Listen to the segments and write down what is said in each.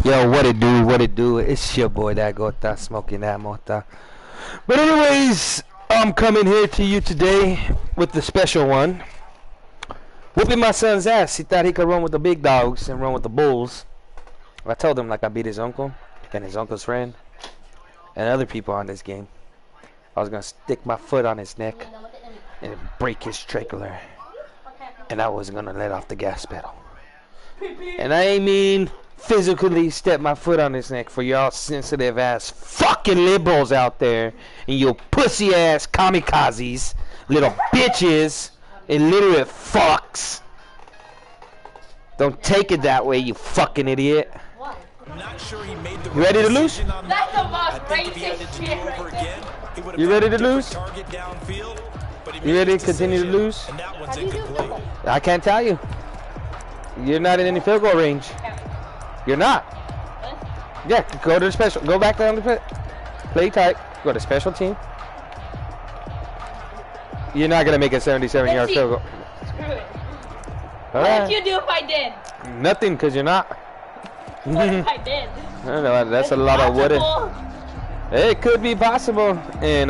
Yo, what it do, what it do? It's your boy, that gota, smoking that mota. But anyways, I'm coming here to you today with the special one. Whooping my son's ass. He thought he could run with the big dogs and run with the bulls. I told him like I beat his uncle and his uncle's friend and other people on this game. I was going to stick my foot on his neck and break his trachea. And I wasn't going to let off the gas pedal. And I ain't mean physically step my foot on his neck for y'all sensitive ass fucking liberals out there and you pussy ass kamikazes, little bitches, illiterate fucks. Don't take it that way, you fucking idiot. You ready to lose? That's the most racist shit right there. You ready to lose? You ready to continue to lose? I can't tell you. You're not in any field goal range. You're not. Yeah, go to the special. Go back down to the play tight. Go to special team. You're not gonna make a 77-yard field goal. Screw it. What would you do if I did? Nothing, cause you're not. What if I did? I don't know. That's a lot of wooden. It could be possible in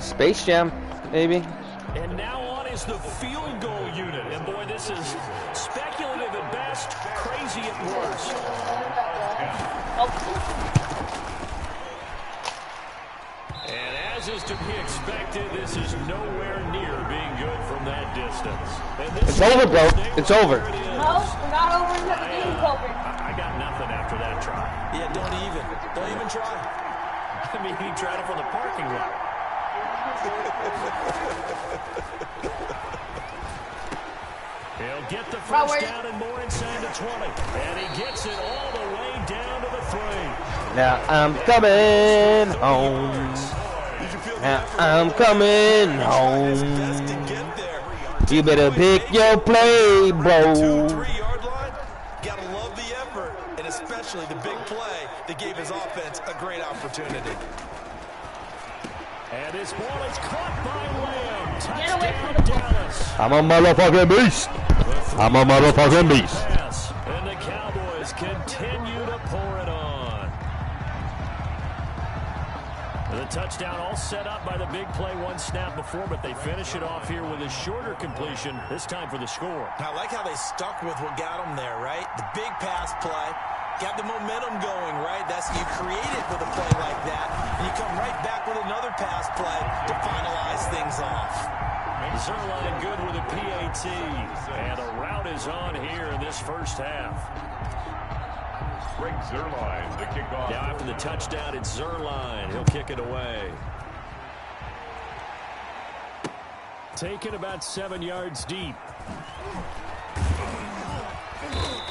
Space Jam, maybe. And now on is the field goal unit, and boy, this is speculative at best, crazy at worst. And as is to be expected, this is nowhere near being good from that distance. It's over, bro. It's over. No, we're not over until the game's over. I got nothing after that try. Yeah, don't even try. I mean, he tried it from the parking lot. He'll get the first down and more inside the 20. And he gets it all the way down to the 3. Now I'm coming home. Now I'm coming home. You better pick your play, bro. 2-3-yard line. Gotta love the effort, and especially the big play that gave his offense a great opportunity. And his ball is caught by Lamb. Touchdown Dallas. I'm a motherfucking beast. I'm a motherfucking beast. And the Cowboys continue to pour it on. The touchdown all set up by the big play one snap before, but they finish it off here with a shorter completion, this time for the score. I like how they stuck with what got them there, right? The big pass play. Got the momentum going, right? That's you create it with a play like that. And you come right back with another pass play to finalize things off. Zerline good with a PAT. And a route is on here in this first half. Greg Zerline, the kickoff. Now after the touchdown, it's Zerline. He'll kick it away. Taken about 7 yards deep.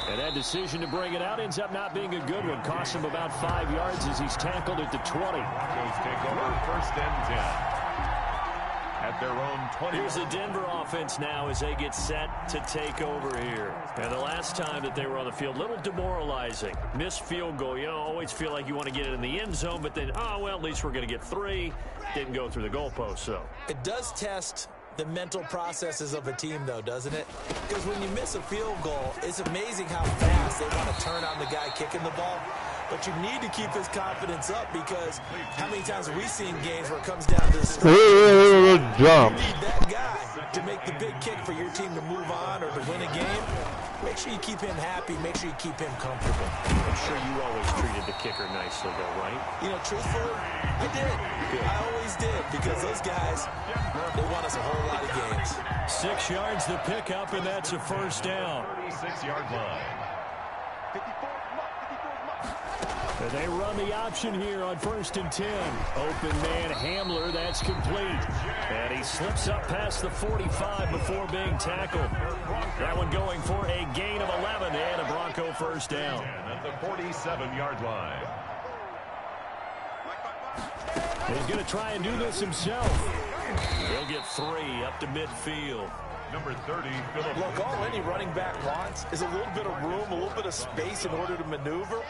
And that decision to bring it out ends up not being a good one. Costs him about 5 yards as he's tackled at the 20. Broncos take over first and 10. At their own 20. Here's the Denver offense now as they get set to take over here. And the last time that they were on the field, a little demoralizing. Missed field goal. You know, always feel like you want to get it in the end zone, but then, oh, well, at least we're going to get 3. Didn't go through the goalpost, so. It does test the mental processes of a team, though, doesn't it? Because when you miss a field goal, it's amazing how fast they want to turn on the guy kicking the ball. But you need to keep his confidence up because how many times have we seen games where it comes down to the you need that guy to make the big kick for your team to move on or to win a game. Make sure you keep him happy. Make sure you keep him comfortable. I'm sure you always treated the kicker nicely, though, right? You know, truthfully, I did. Good. I always did because those guys, they won us a whole lot of games. 6 yards the pickup, and that's a first down. 36-yard line. And they run the option here on 1st and 10. Open man Hamler, that's complete. And he slips up past the 45 before being tackled. That one going for a gain of 11 and a Bronco first down. At the 47-yard line. He's going to try and do this himself. He'll get 3 up to midfield. Number 30, Philip. Look, all any running back wants is a little bit of room, a little bit of space in order to maneuver.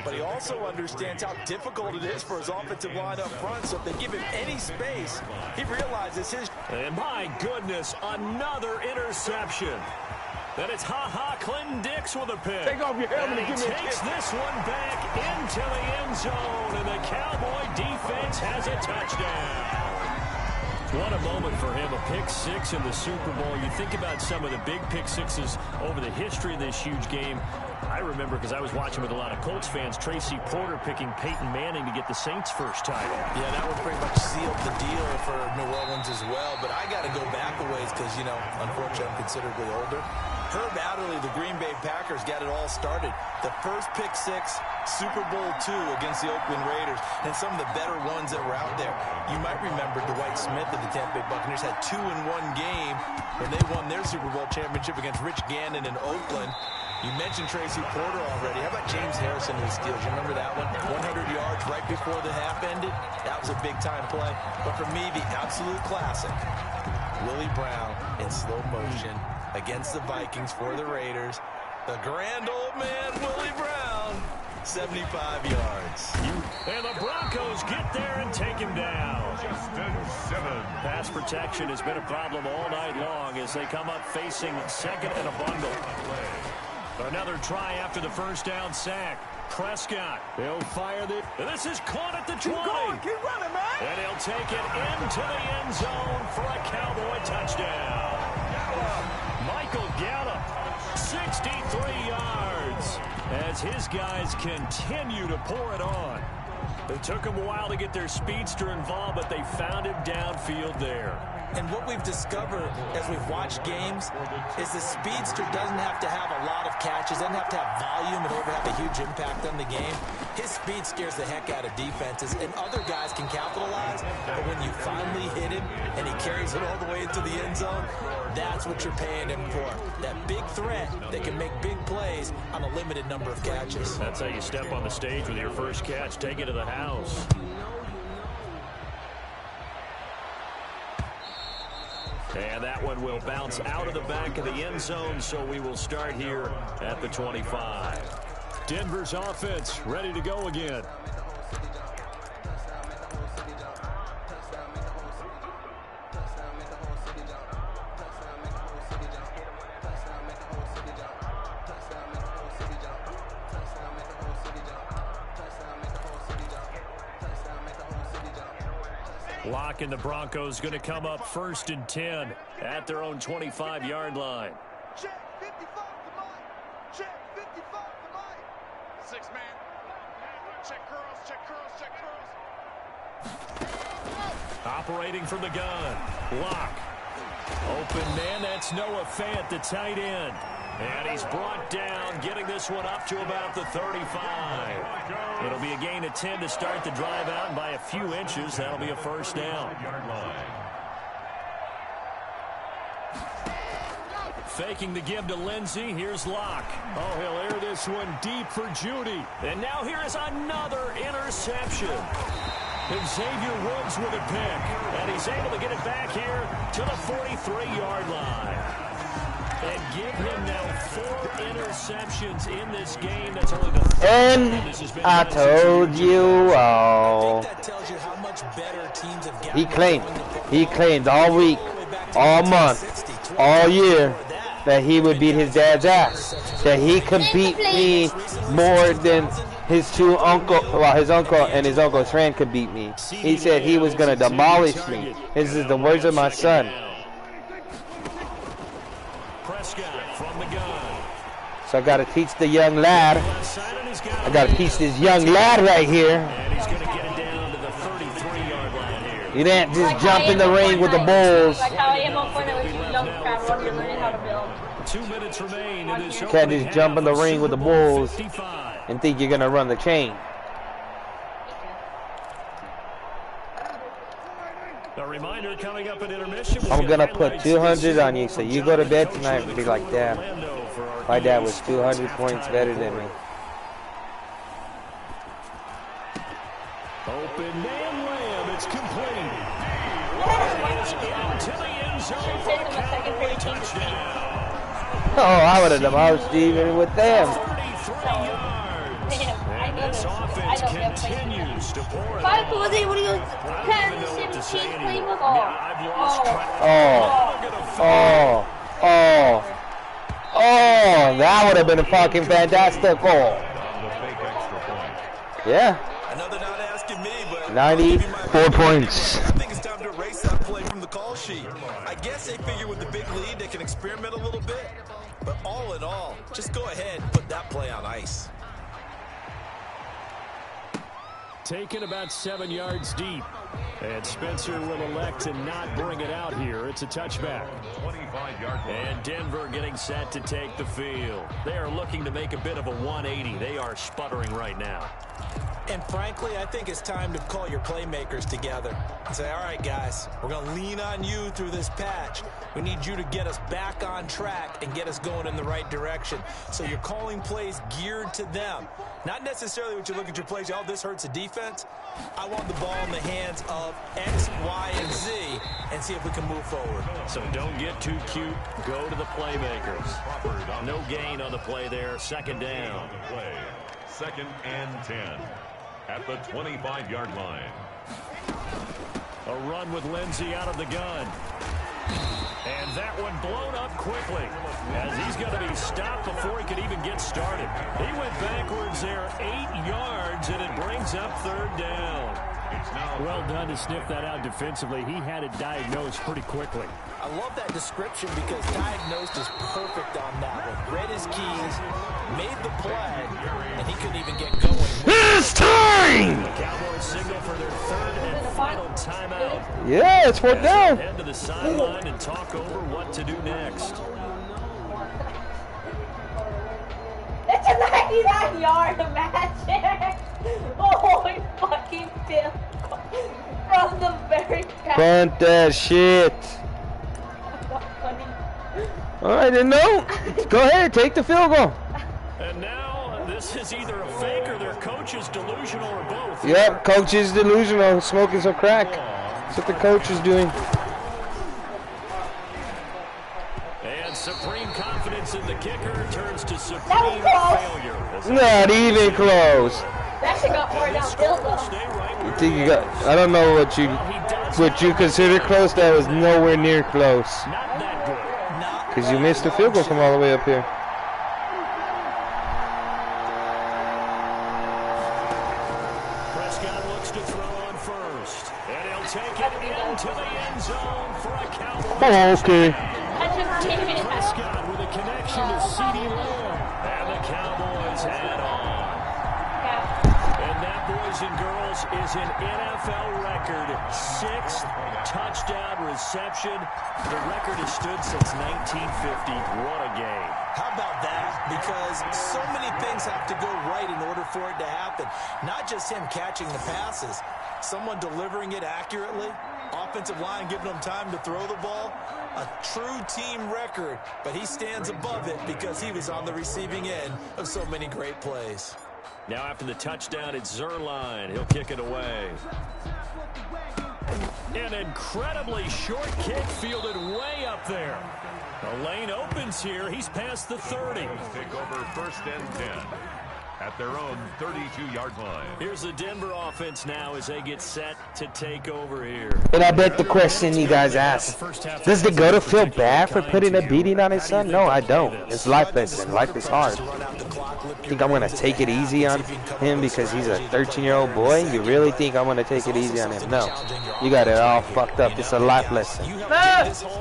But he also understands how difficult it is for his offensive line up front. So if they give him any space, he realizes his... And my goodness, another interception. Then it's Clinton Dix with a pick. Take off your helmet and he give me a takes kick. this one back into the end zone, and the Cowboy defense has a touchdown. What a moment for him, a pick six in the Super Bowl. You think about some of the big pick sixes over the history of this huge game. I remember, because I was watching with a lot of Colts fans, Tracy Porter picking Peyton Manning to get the Saints' first title. Yeah, that would pretty much seal the deal for New Orleans as well. But I got to go back a ways because, you know, unfortunately I'm considerably older. Herb Adderley, the Green Bay Packers, got it all started. The first pick six, Super Bowl II against the Oakland Raiders, and some of the better ones that were out there. You might remember Dwight Smith of the Tampa Bay Buccaneers had 2 in one game when they won their Super Bowl championship against Rich Gannon in Oakland. You mentioned Tracy Porter already. How about James Harrison in the Steelers? You remember that one? 100 yards right before the half ended. That was a big-time play. But for me, the absolute classic, Willie Brown in slow motion against the Vikings for the Raiders. The grand old man, Willie Brown, 75 yards. And the Broncos get there and take him down. Justin Simmons. Pass protection has been a problem all night long as they come up facing second and a bundle. Another try after the first down sack. Prescott, he'll fire it. This is caught at the 20. Keep running, man. And he'll take it into the end zone for a Cowboy touchdown. Michael Gallup, 63 yards, as his guys continue to pour it on. It took them a while to get their speedster involved, but they found him downfield there. And what we've discovered as we've watched games is the speedster doesn't have to have a lot of catches, doesn't have to have volume in order to have a huge impact on the game. His speed scares the heck out of defenses, and other guys can capitalize. But when you finally hit him and he carries it all the way into the end zone, that's what you're paying him for. That big threat that can make big plays on a limited number of catches. That's how you step on the stage with your first catch. Take it to the house. And that one will bounce out of the back of the end zone, so we will start here at the 25. Denver's offense ready to go again. Lock and the Broncos going to come up 1st and 10 at their own 25-yard line. Check 55 to Mike. Check 55 to Mike. 6 man. Check curls, check curls, check curls. Operating from the gun. Lock. Open man, that's Noah Fant, the tight end. And he's brought down, getting this one up to about the 35. It'll be a gain of 10 to start the drive out, and by a few inches, that'll be a first down. Faking the give to Lindsey. Here's Locke. Oh, he'll air this one deep for Judy. And now here is another interception. And Xavier Woods with a pick. And he's able to get it back here to the 43-yard line. And give him now 4 interceptions in this game. That's only the third And time this has been I told you all. That tells you how much better teams have gotten. He claimed all week, all month, all year that he would beat his dad's ass. That he could beat me more than his two uncle, well, his uncle and his uncle's friend could beat me. He said he was going to demolish me. This is the words of my son. From the gun. So I got to teach the young lad. I got to teach this young lad right here. And he's going to get it down to the 33-yard line here. You didn't just jump in the ring with the bulls. Like how I am on Fortnite with you young crap when you're learning how to build. 2 minutes remain in this You can't just jump in the ring with the bulls 55. and think you're going to run the chain. A reminder coming up at intermission. I'm going to put 200 on you, so you go to bed tonight and be like, damn, my dad was 200 points better than me. Open man Lamb, it's complete. It's into the end zone for a Cowboy touchdown. Oh, I would have demolished even with them. 33 yards. And this offense continues to pour it Five on. was able to go 10, 17 playbook. I've lost track. Oh, oh, oh, Now that would have been a fucking fantastic goal. Yeah. I know they're not asking me, but 94 points. I think it's time to erase that play from the call sheet. I guess they figure with the big lead they can experiment a little bit. But all in all, just go ahead and put that play on ice. Taken about 7 yards deep. And Spencer will elect to not bring it out here. It's a touchback. 25-yard line. And Denver getting set to take the field. They are looking to make a bit of a 180. They are sputtering right now. And frankly, I think it's time to call your playmakers together and say, all right, guys, we're going to lean on you through this patch. We need you to get us back on track and get us going in the right direction. So you're calling plays geared to them. Not necessarily what you look at your plays, oh, this hurts the defense. I want the ball in the hands of X, Y, and Z and see if we can move forward. So don't get too cute. Go to the playmakers. No gain on the play there. Second down. Play. 2nd and 10 at the 25-yard line. A run with Lindsey out of the gun. And that one blown up quickly as he's going to be stopped before he could even get started. He went backwards there 8 yards, and it brings up 3rd down. Well done to sniff that out defensively. He had it diagnosed pretty quickly. I love that description because diagnosed is perfect on that one. Read his keys, made the play, and he couldn't even get going. It's time! The Cowboys signal for their 3rd and final timeout. Yeah, it's 4th down. Head to the sideline and talk over what to do next. It's a 99-yard match. Holy fucking field goal. From the very back. Punt that shit. Alright, then no. Go ahead, take the field goal. And now this is either a fake or their coach is delusional or both. Yep, coach is delusional, smoking some crack. That's what the coach is doing. And supreme confidence in the kicker turns to supreme failure. Not even close. That shit got more downfield though. You think you got? I don't know what you consider close. That was nowhere near close. Not that good. Because you missed the field goal from all the way up here. Prescott looks to throw on first, and he'll take it into the end zone for a Cowboys. Oh, okay. Prescott with a connection to C.D. Lamb, and the Cowboys head on. And that, boys and girls, is an NFL record 6th touchdown reception. The record has stood since 1950. What a game. How about that? Because so many things have to go right in order for it to happen. Not just him catching the passes, someone delivering it accurately, offensive line giving him time to throw the ball. A true team record, but he stands above it because he was on the receiving end of so many great plays. Now after the touchdown, it's Zerline. He'll kick it away. An incredibly short kick fielded way up there. The lane opens here. He's past the 30. Take over 1st and 10 at their own 32-yard line. Here's the Denver offense now as they get set to take over here. And I bet the question you guys ask, does the Gota feel bad for putting a beating on his son? No, I don't. It's life lesson. Life is hard. Think I'm going to take it easy on him because he's a 13-year-old boy? You really think I'm going to take it easy on him? No. You got it all fucked up. It's a life lesson.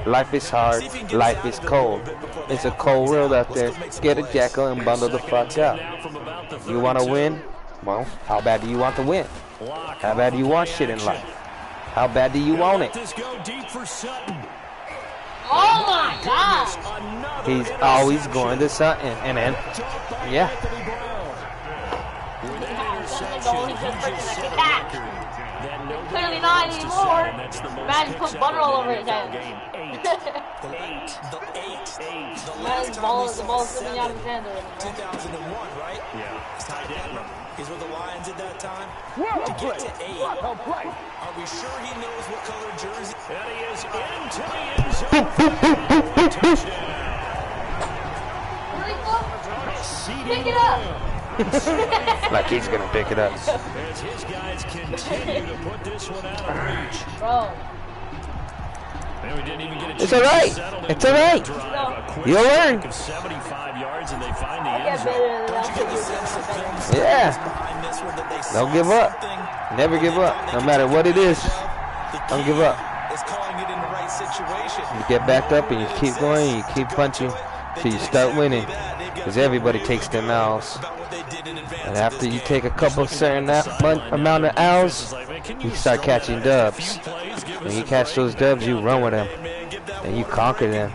Life is hard. Life is cold. It's a cold world out there. Get a jackal and bundle the fuck up. You want to win? Well, how bad do you want to win? How bad do you want shit in life? How bad do you want it? Oh my God! He's always going to Sutton, and then, yeah. Clearly not anymore. Man put butter all over his hands. Man's ball slipping out of his hand. 2001, right? Yeah. He's with the Lions at that time. To get to 8. Are we sure he knows what color jersey? And he is into the end zone. Touchdown. Pick it up. Like he's gonna pick it up. As his guys continue to put this one out of reach. Bro. It's all right. It's all right. You'll learn. 75 yards and they find the end zone. Yeah. Don't give up. Never give up. No matter what it is. Don't give up. You get back up and you keep going and you keep punching till you start winning. Because everybody takes them L's. And after you take a couple certain amount of L's, you start catching dubs. When you catch those dubs, you run with them. And you conquer them.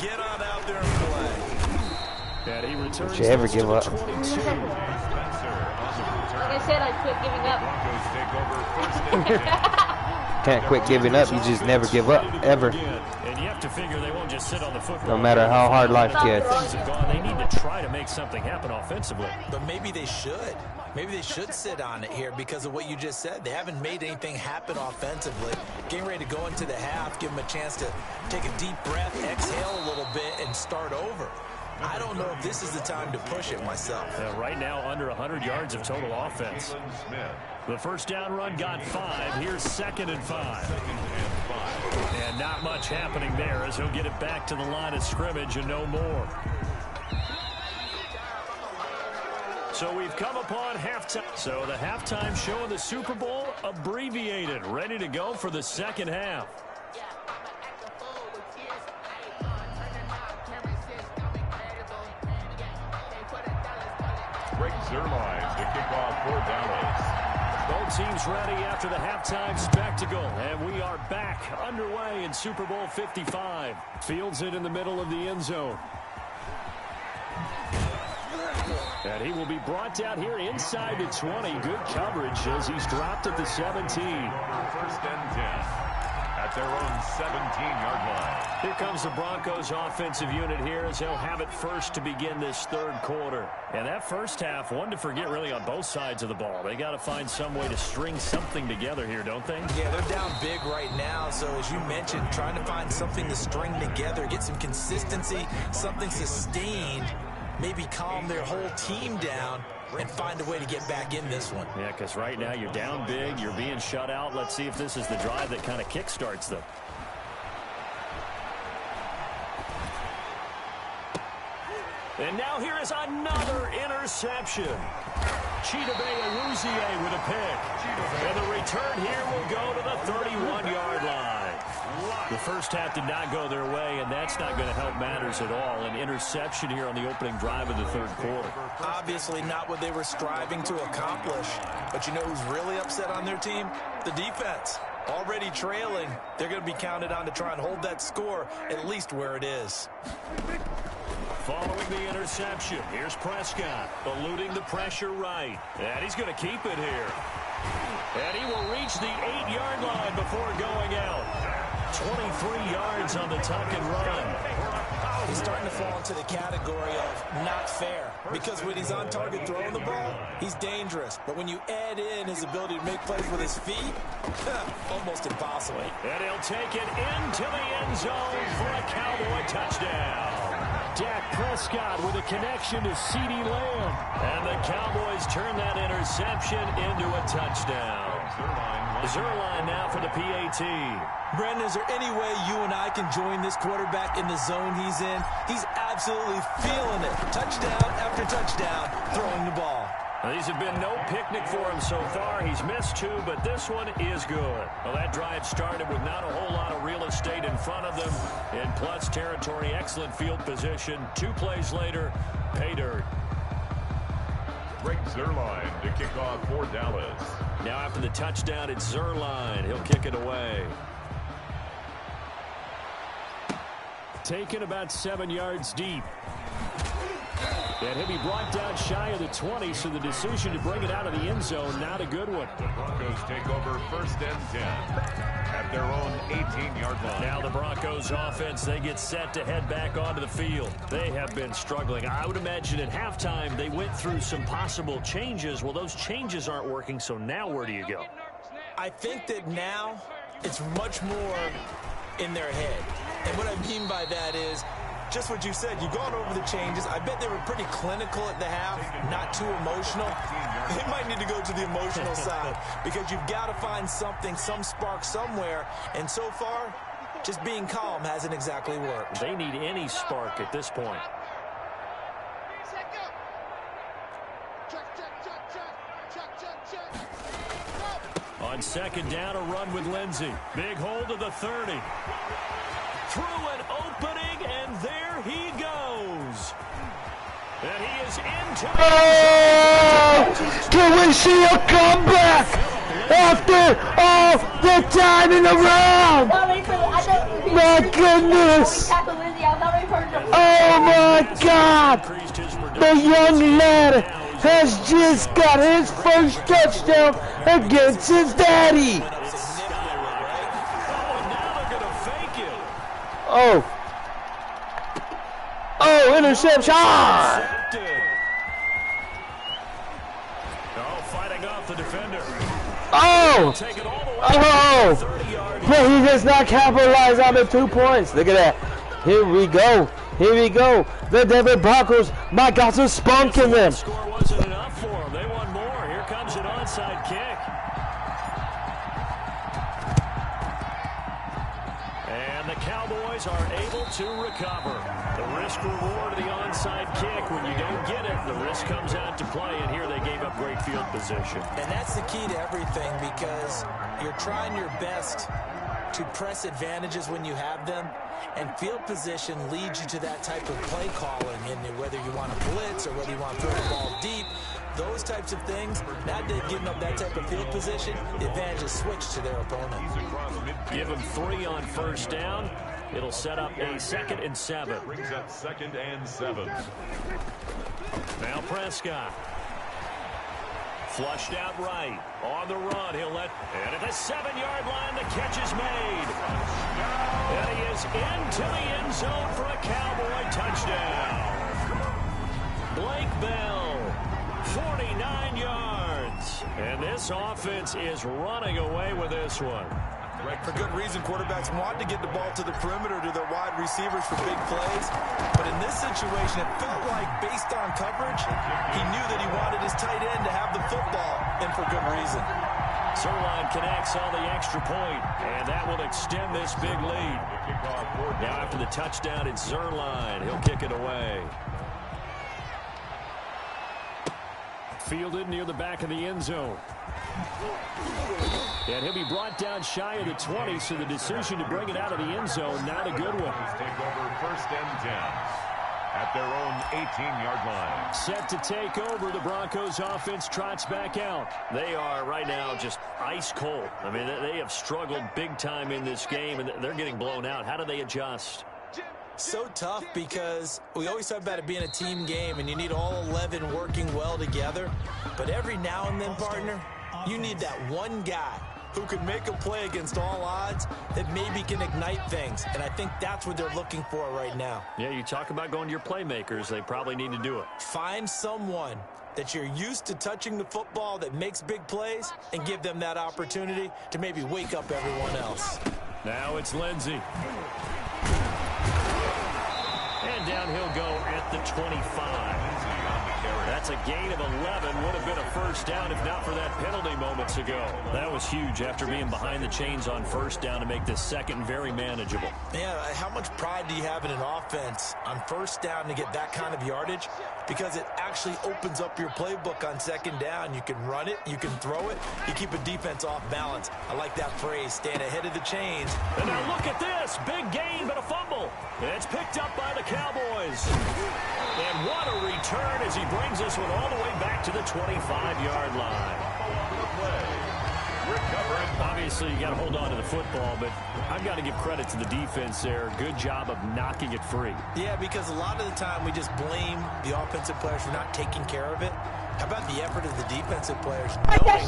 Don't you ever give up. Like I said, I quit giving up. Can't quit giving up. You just never give up, ever. And you have to figure they won't just sit on the football. No matter how hard life gets. They need to try to make something happen offensively. But maybe they should. Maybe they should sit on it here because of what you just said. They haven't made anything happen offensively. Getting ready to go into the half, give them a chance to take a deep breath, exhale a little bit, and start over. I don't know if this is the time to push it myself. Right now, under 100 yards of total offense. The first down run got 5. Here's 2nd and 5. And not much happening there as he'll get it back to the line of scrimmage and no more. So we've come upon halftime. So the halftime show of the Super Bowl abbreviated, ready to go for the second half. Zerline to kick off for Dallas. Both teams ready after the halftime spectacle, and we are back underway in Super Bowl 55. Fields it in the middle of the end zone. And he will be brought down here inside the 20. Good coverage as he's dropped at the 17. 1st and 10 at their own 17-yard line. Here comes the Broncos offensive unit here as they'll have it first to begin this third quarter. And that first half, one to forget really on both sides of the ball. They got to find some way to string something together here, don't they? Yeah, they're down big right now. So as you mentioned, trying to find something to string together, get some consistency, something sustained, maybe calm their whole team down and find a way to get back in this one. Yeah, because right now you're down big, you're being shut out. Let's see if this is the drive that kind of kickstarts them. And now here is another interception. Chidobe Awuzie with a pick. And the return here will go to the 31-yard line. The first half did not go their way, and that's not going to help matters at all. An interception here on the opening drive of the third quarter. Obviously not what they were striving to accomplish. But you know who's really upset on their team? The defense. Already trailing. They're going to be counted on to try and hold that score at least where it is. Following the interception, here's Prescott, eluding the pressure right. And he's going to keep it here. And he will reach the 8-yard line before going out. 23 yards on the tuck and run. He's starting to fall into the category of not fair. Because when he's on target throwing the ball, he's dangerous. But when you add in his ability to make plays with his feet, almost impossible. And he'll take it into the end zone for a Cowboy touchdown. Dak Prescott with a connection to CeeDee Lamb. And the Cowboys turn that interception into a touchdown. Zerline now for the PAT. Brandon, is there any way you and I can join this quarterback in the zone he's in? He's absolutely feeling it. Touchdown after touchdown, throwing the ball. Now, these have been no picnic for him so far. He's missed 2, but this one is good. Well, that drive started with not a whole lot of real estate in front of them. In plus territory, excellent field position. 2 plays later, pay dirt. Greg Zerline to kick off for Dallas. Now after the touchdown, it's Zerline. He'll kick it away. Taken about 7 yards deep. And he'll be brought down shy of the 20, so the decision to bring it out of the end zone, not a good one. The Broncos take over 1st and 10 at their own 18-yard line. Now the Broncos offense, they get set to head back onto the field. They have been struggling. I would imagine at halftime they went through some possible changes. Well, those changes aren't working, so now where do you go? I think that now it's much more in their head. And what I mean by that is just what you said. You've gone over the changes. I bet they were pretty clinical at the half, not too emotional. They might need to go to the emotional side because you've got to find something, some spark somewhere. And so far, Just being calm hasn't exactly worked. They need any spark at this point. On second down, a run with Lindsey. Big hold of the 30. Through an opening, and there he goes. And he is into the Can we see a comeback after all the time in the round? My goodness. Oh my God. The young lad has just got his first touchdown against his daddy. Oh. Oh, interception. Fighting off the defender. Oh. Oh. But he does not capitalize on the 2 points. Look at that. Here we go. Here we go. The Denver Broncos might got some spunk in them. Score wasn't enough for them. They want more. Here comes an onside kick. And the Cowboys are able to recover. The risk reward of the onside kick. When you don't get it, the risk comes out to play. And here they gave up great field position. And that's the key to everything, because you're trying your best to press advantages when you have them, and field position leads you to that type of play calling, and whether you want to blitz or whether you want to throw the ball deep, those types of things. Now they're giving up that type of field position, the advantage is switched to their opponent. Give them 3 on first down. It'll set up a 2nd and 7. Brings up 2nd and 7. Now Prescott. Flushed out right. On the run, he'll let... And at the 7-yard line, the catch is made. And he is into the end zone for a Cowboy touchdown. Blake Bell, 49 yards. And this offense is running away with this one. Right, for good reason. Quarterbacks want to get the ball to the perimeter to their wide receivers for big plays. But in this situation, it felt like, based on coverage, he knew that he wanted his tight end to have the football, and for good reason. Zerline connects on the extra point, and that will extend this big lead. Now after the touchdown, it's Zerline. He'll kick it away. Fielded near the back of the end zone. And he'll be brought down shy of the 20, so the decision to bring it out of the end zone, not a good one. Take over 1st and 10 at their own 18-yard line. Set to take over, the Broncos offense trots back out. They are right now just ice cold. I mean, they have struggled big time in this game, and they're getting blown out. How do they adjust? So tough, because we always talk about it being a team game, and you need all 11 working well together. But every now and then, partner, you need that one guy who could make a play against all odds that maybe can ignite things. And I think that's what they're looking for right now. Yeah, you talk about going to your playmakers. They probably need to do it. Find someone that you're used to touching the football that makes big plays, and give them that opportunity to maybe wake up everyone else. Now it's Lindsey. And down he'll go at the 25. That's a gain of 11. Would have been a first down if not for that penalty moments ago. That was huge after being behind the chains on first down to make this second very manageable. Yeah, how much pride do you have in an offense on first down to get that kind of yardage? Because it actually opens up your playbook on second down. You can run it, you can throw it, you keep a defense off balance. I like that phrase, staying ahead of the chains. And now look at this. Big gain, but a fumble. It's picked up by the Cowboys. And what a return as he brings this one all the way back to the 25-yard line. Obviously, you got to hold on to the football, but I've got to give credit to the defense there. Good job of knocking it free. Yeah, because a lot of the time we just blame the offensive players for not taking care of it. How about the effort of the defensive players?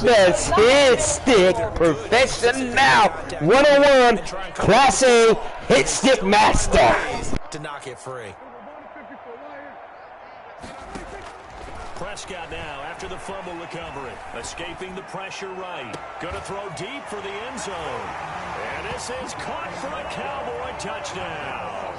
That's hit stick professional 101 Class A hit stick master. To knock it free. Prescott now after the fumble recovery. Escaping the pressure right. Going to throw deep for the end zone. And this is caught for a Cowboy touchdown.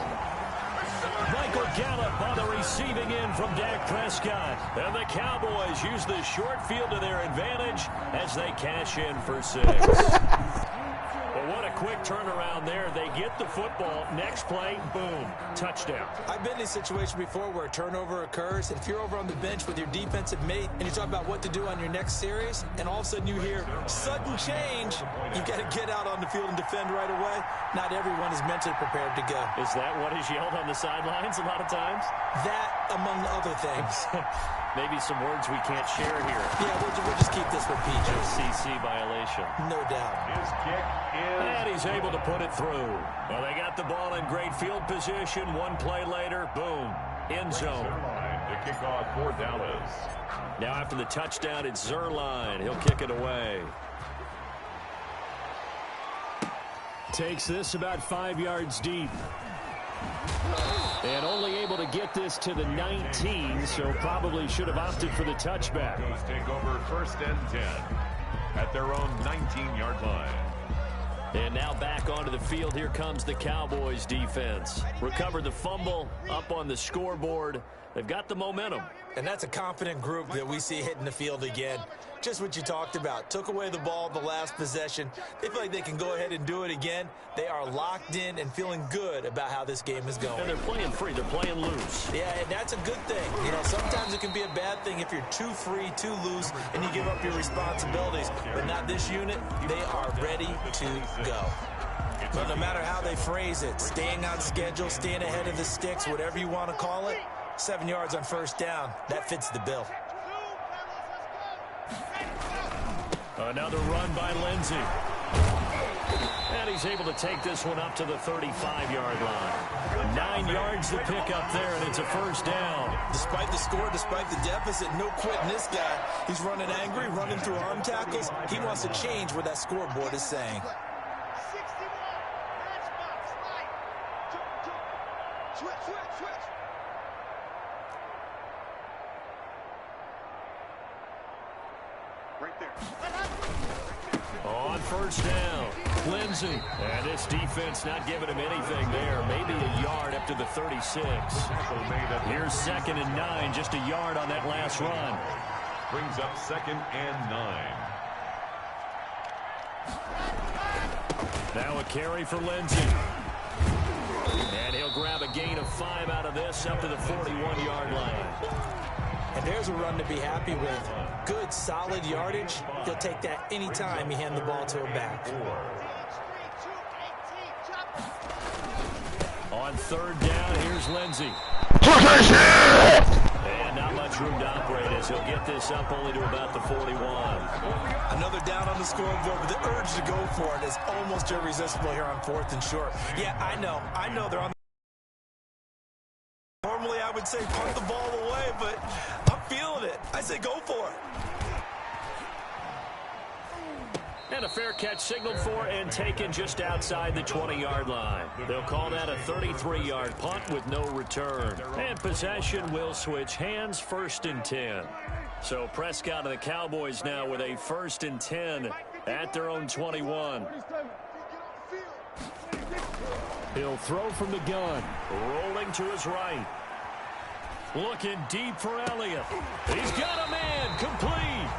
Michael Gallup on the receiving end from Dak Prescott. And the Cowboys use the short field to their advantage as they cash in for 6. But what a quick turnaround there. They get the football. Next play, boom, touchdown. I've been in a situation before where a turnover occurs, and if you're over on the bench with your defensive mate and you talk about what to do on your next series, and all of a sudden you hear sudden change, you've got to get out on the field and defend right away. Not everyone is mentally prepared to go. Is that what is yelled on the sidelines a lot of times? That, among other things. Maybe some words we can't share here. Yeah, we'll just keep this one PG. CC violation. No doubt. His kick is... And he's able to put it through. Well, they got the ball in great field position. One play later, boom, end zone. The kickoff for Dallas. Now after the touchdown, it's Zerline. He'll kick it away. Takes this about 5 yards deep. And only able to get this to the 19, so probably should have opted for the touchback. Eagles take over 1st and 10 at their own 19-yard line. And now back onto the field. Here comes the Cowboys defense. Recovered the fumble, up on the scoreboard. They've got the momentum. And that's a confident group that we see hitting the field again. Just what you talked about. Took away the ball the last possession. They feel like they can go ahead and do it again. They are locked in and feeling good about how this game is going. And they're playing free. They're playing loose. Yeah, and that's a good thing. You know, sometimes it can be a bad thing if you're too free, too loose, and you give up your responsibilities. But not this unit. They are ready to go. But no matter how they phrase it, staying on schedule, staying ahead of the sticks, whatever you want to call it, 7 yards on 1st down, that fits the bill. Another run by Lindsey. And he's able to take this one up to the 35-yard line. 9 yards to pick up there, and it's a 1st down. Despite the score, despite the deficit, no quitting this guy. He's running angry, running through arm tackles. He wants to change what that scoreboard is saying. Right there. On 1st down, Lindsey. And this defense not giving him anything there. Maybe a yard up to the 36. Here's 2nd and 9, just a yard on that last run. Brings up 2nd and 9. Now a carry for Lindsey. And he'll grab a gain of 5 out of this up to the 41-yard line. And there's a run to be happy with. Good, solid yardage. He'll take that anytime you hand the ball to a back. On 3rd down, here's Lindsey. And not much room to operate as he'll get this up only to about the 41. Another down on the scoreboard, but the urge to go for it is almost irresistible here on 4th and short. Yeah, I know they're on. Normally I would say punt the ball away, but I'm feeling it. I say go for it. And a fair catch signaled for and taken just outside the 20-yard line. They'll call that a 33-yard punt with no return. And possession will switch hands, 1st and 10. So Prescott and the Cowboys now with a 1st and 10 at their own 21. He'll throw from the gun. Rolling to his right. Looking deep for Elliott. He's got a man complete.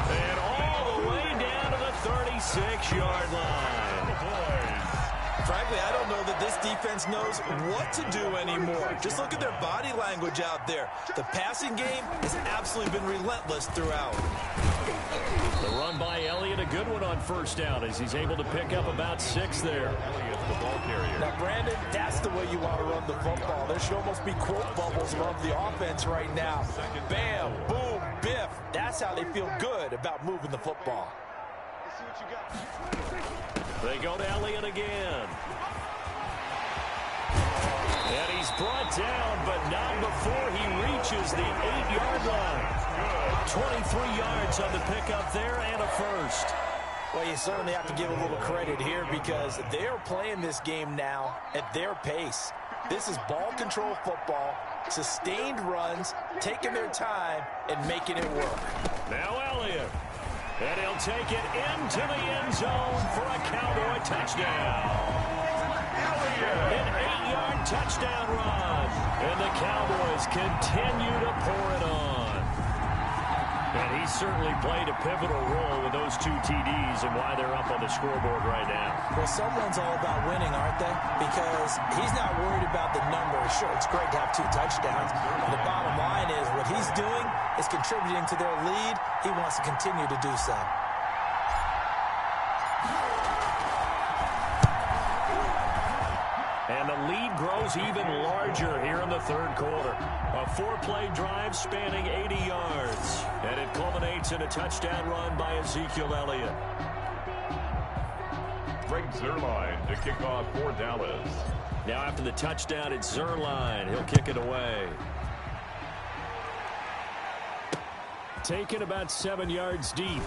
And all the way down to the 36-yard line. Frankly, I don't know that this defense knows what to do anymore. Just look at their body language out there. The passing game has absolutely been relentless throughout. The run by Elliott, a good one on 1st down as he's able to pick up about 6 there. The ball carrier. Now, Brandon, that's the way you want to run the football. There should almost be quote bubbles above the offense right now. Bam, boom, biff. That's how they feel good about moving the football. Let's see what you got. They go to Elliott again. And he's brought down, but not before he reaches the 8-yard line. 23 yards on the pickup there and a 1st. Well, you certainly have to give a little credit here because they're playing this game now at their pace. This is ball control football, sustained runs, taking their time, and making it work. Now Elliott. And he'll take it into the end zone for a Cowboy touchdown. An 8-yard touchdown run. And the Cowboys continue to pour it on. And he certainly played a pivotal role with those 2 TDs and why they're up on the scoreboard right now. Well, someone's all about winning, aren't they? Because he's not worried about the numbers. Sure, it's great to have 2 touchdowns. But the bottom line is what he's doing is contributing to their lead. He wants to continue to do so. And the lead grows even larger here in the third quarter. A 4-play drive spanning 80 yards. And it culminates in a touchdown run by Ezekiel Elliott. Greg Zuerlein to kick off for Dallas. Now after the touchdown, it's Zuerlein. He'll kick it away. Taken about 7 yards deep.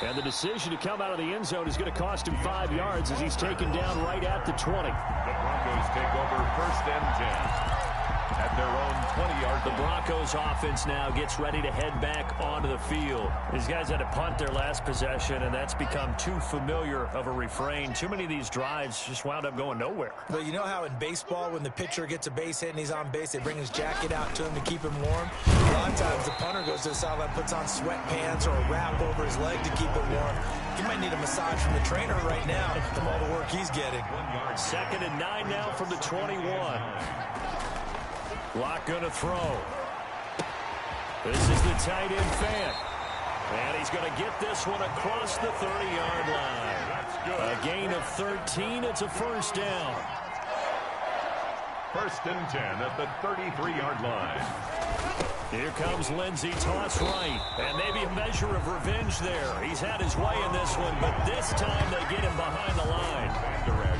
And the decision to come out of the end zone is going to cost him 5 yards as he's taken down right at the 20. The Broncos take over 1st and 10 at their own 20-yard. The Broncos offense now gets ready to head back onto the field. These guys had to punt their last possession, and that's become too familiar of a refrain. Too many of these drives just wound up going nowhere. But you know how in baseball, when the pitcher gets a base hit and he's on base, they bring his jacket out to him to keep him warm? A lot of times the punter goes to the sideline, puts on sweatpants or a wrap over his leg to keep him warm. He might need a massage from the trainer right now from all the work he's getting. 2nd and 9 now from the 21. Lock gonna throw. This is the tight end Fant. And he's going to get this one across the 30-yard line. A gain of 13. It's a 1st down. 1st and 10 at the 33-yard line. Here comes Lindsey, toss right. And maybe a measure of revenge there. He's had his way in this one, but this time they get him behind the line.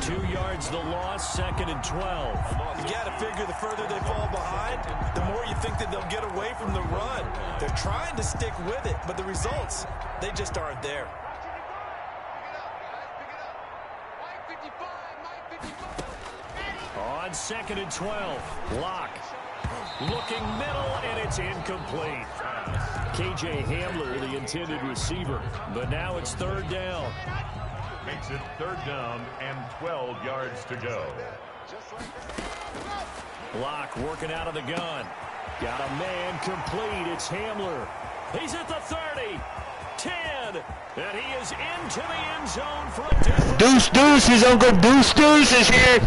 2 yards the loss, 2nd and 12. You got to figure the further they fall behind, the more you think that they'll get away from the run. They're trying to stick with it, but the results, they just aren't there. On 2nd and 12, Lock. Looking middle, and it's incomplete. KJ Hamler, the intended receiver. But now it's 3rd down. Makes it 3rd down and 12 yards to go. Lock working out of the gun. Got a man complete. It's Hamler. He's at the 30. 10. And he is into the end zone for a different. Deuce, his uncle Deuce is here.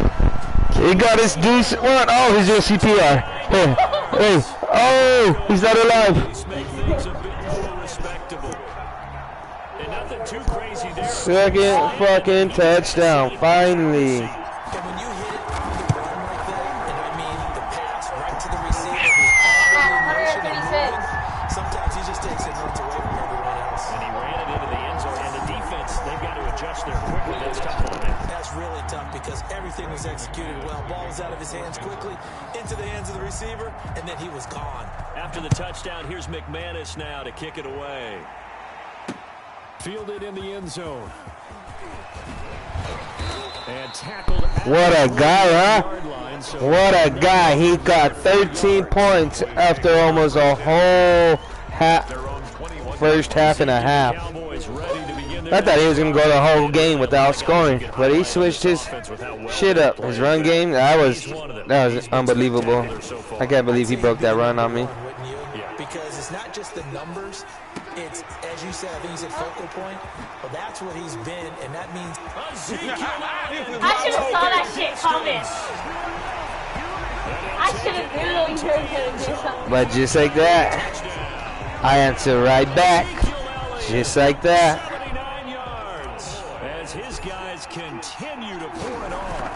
He got his Deuce. What? Oh, he's doing CPR. Hey. Oh, he's not alive. Make things a bit more respectable. And nothing too crazy there. 2nd fucking touchdown, finally. And when you hit it on the run like that, and I mean the pass right to the receiver who's already in motion and moving, sometimes he just takes it and runs away from everyone else. And he ran it into the end zone. And the defense, they've got to adjust there quickly. That's tough on them. That's really tough because everything was executed well. Ball was out of his hands quickly, into the hands of the receiver, and then he was gone. After the touchdown, here's McManus now to kick it away. Fielded in the end zone. And tackled. What a guy, huh? What a guy. He got 13 points after almost a whole first half and a half. I thought he was going to go the whole game without scoring, but he switched his shit up. His run game, that was unbelievable. I can't believe he broke that run on me. Because it's not just the numbers. It's, as you said, I think you said focal point. But that's what he's been, and that means... I should have saw that shit coming. I should have knew he was going to do something. But just like that, I answer right back. Just like that. 79 yards as his guys continue to pour it on.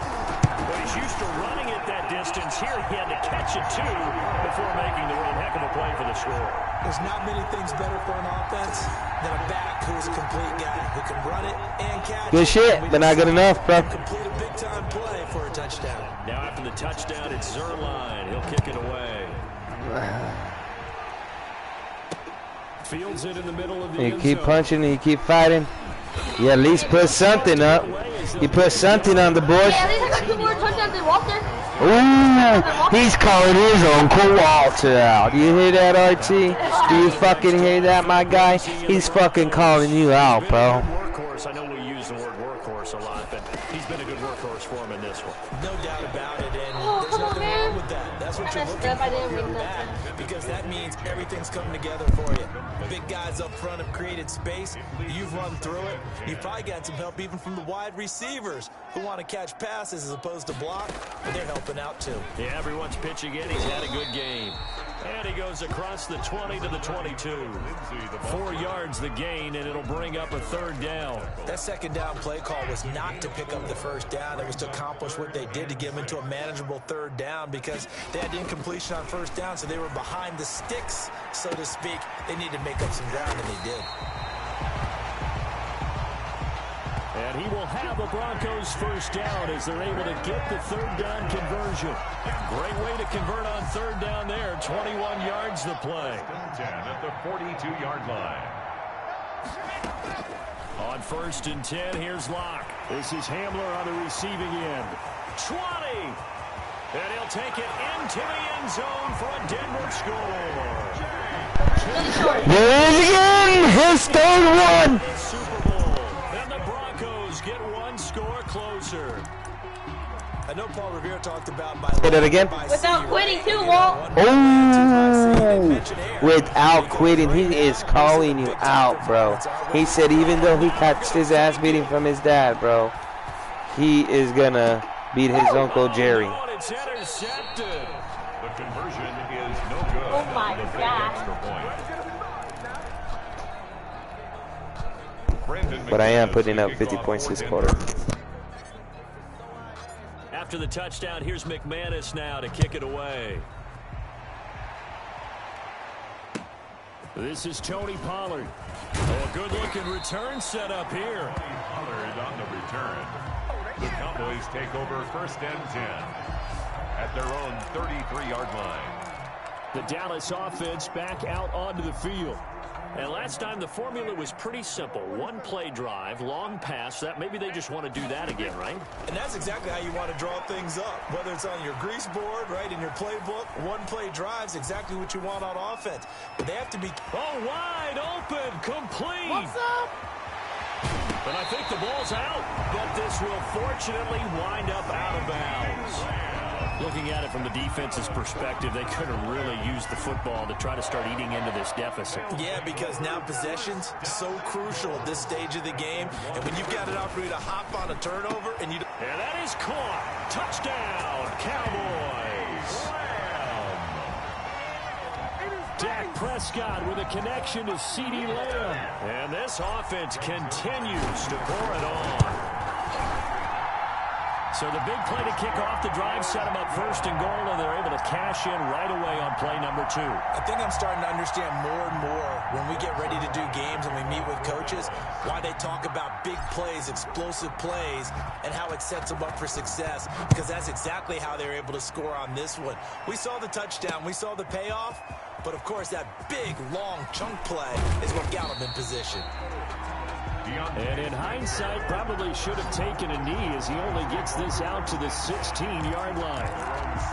But he's used to running it that distance. Here he had to catch it too before making the run. Heck of a play for the score. There's not many things better for an offense than a back who's a complete guy who can run it and catch it. Good shit, but not good enough, bro. Complete a big-time play for a touchdown. Now after the touchdown, it's Zuerlein. He'll kick it away. Fields it in the middle of the You end keep zone. punching and you keep fighting. You at least put something up. You put something on the board. Yeah, at least I got 2 more touchdowns than Walter. Ooh, he's calling his Uncle Walter out. Do you hear that, RT? Do you fucking hear that, my guy? He's fucking calling you out, bro. Workhorse. I know we use the word workhorse a lot, but he's been a good workhorse for him in this one. No doubt about it, and there's nothing wrong with that. That's what you're messed up. I didn't win nothing. Because that means everything's coming together for you. Big guys up front have created space. You've run through it. You've probably got some help even from the wide receivers who want to catch passes as opposed to block, but they're helping out too. Yeah, everyone's pitching in. He's had a good game. And he goes across the 20 to the 22. 4 yards the gain, and it'll bring up a 3rd down. That 2nd down play call was not to pick up the 1st down. It was to accomplish what they did to get them into a manageable 3rd down because they had incompletion on 1st down, so they were behind the sticks, so to speak. They needed to make up some ground, and they did. And he will have a Broncos 1st down as they're able to get the 3rd down conversion. Great way to convert on 3rd down there. 21 yards the play. 10 at the 42-yard line. On 1st and 10, here's Locke. This is Hamler on the receiving end. 20! And he'll take it into the end zone for a Denver score. There it is again! His 3rd one! Super Bowl. And the Broncos get 1 score closer. I know Paul Revere talked about Say that again? Without quitting too, Walt. Oh, without quitting. He is calling you out, bro. He said even though he catched his ass beating from his dad, bro, he is gonna beat his Uncle Jerry. Oh, it's intercepted. The conversion is no good. Oh my God. But I am putting up 50 points this quarter. After the touchdown, here's McManus now to kick it away. This is Tony Pollard. Oh, a good-looking return set up here. Pollard on the return. The Cowboys take over 1st and 10 at their own 33-yard line. The Dallas offense back out onto the field. And last time the formula was pretty simple. 1-play drive, long pass. That maybe they just want to do that again, right? And that's exactly how you want to draw things up. Whether it's on your grease board, right, in your playbook, 1-play drives, exactly what you want on offense. But they have to be... Oh, wide open, complete. What's up? But I think the ball's out. But this will fortunately wind up out of bounds. Looking at it from the defense's perspective, they could have really used the football to try to start eating into this deficit. Yeah, because now possession's so crucial at this stage of the game. And when you've got an opportunity to hop on a turnover and you... And that is caught. Touchdown, Cowboys. Dak Prescott with a connection to CeeDee Lamb. And this offense continues to pour it on. So the big play to kick off the drive set them up 1st and goal, and they're able to cash in right away on play number 2. I think I'm starting to understand more and more when we get ready to do games and we meet with coaches why they talk about big plays, explosive plays, and how it sets them up for success, because that's exactly how they're able to score on this one. We saw the touchdown. We saw the payoff. But, of course, that big, long chunk play is what got him in position. And in hindsight, probably should have taken a knee as he only gets this out to the 16-yard line.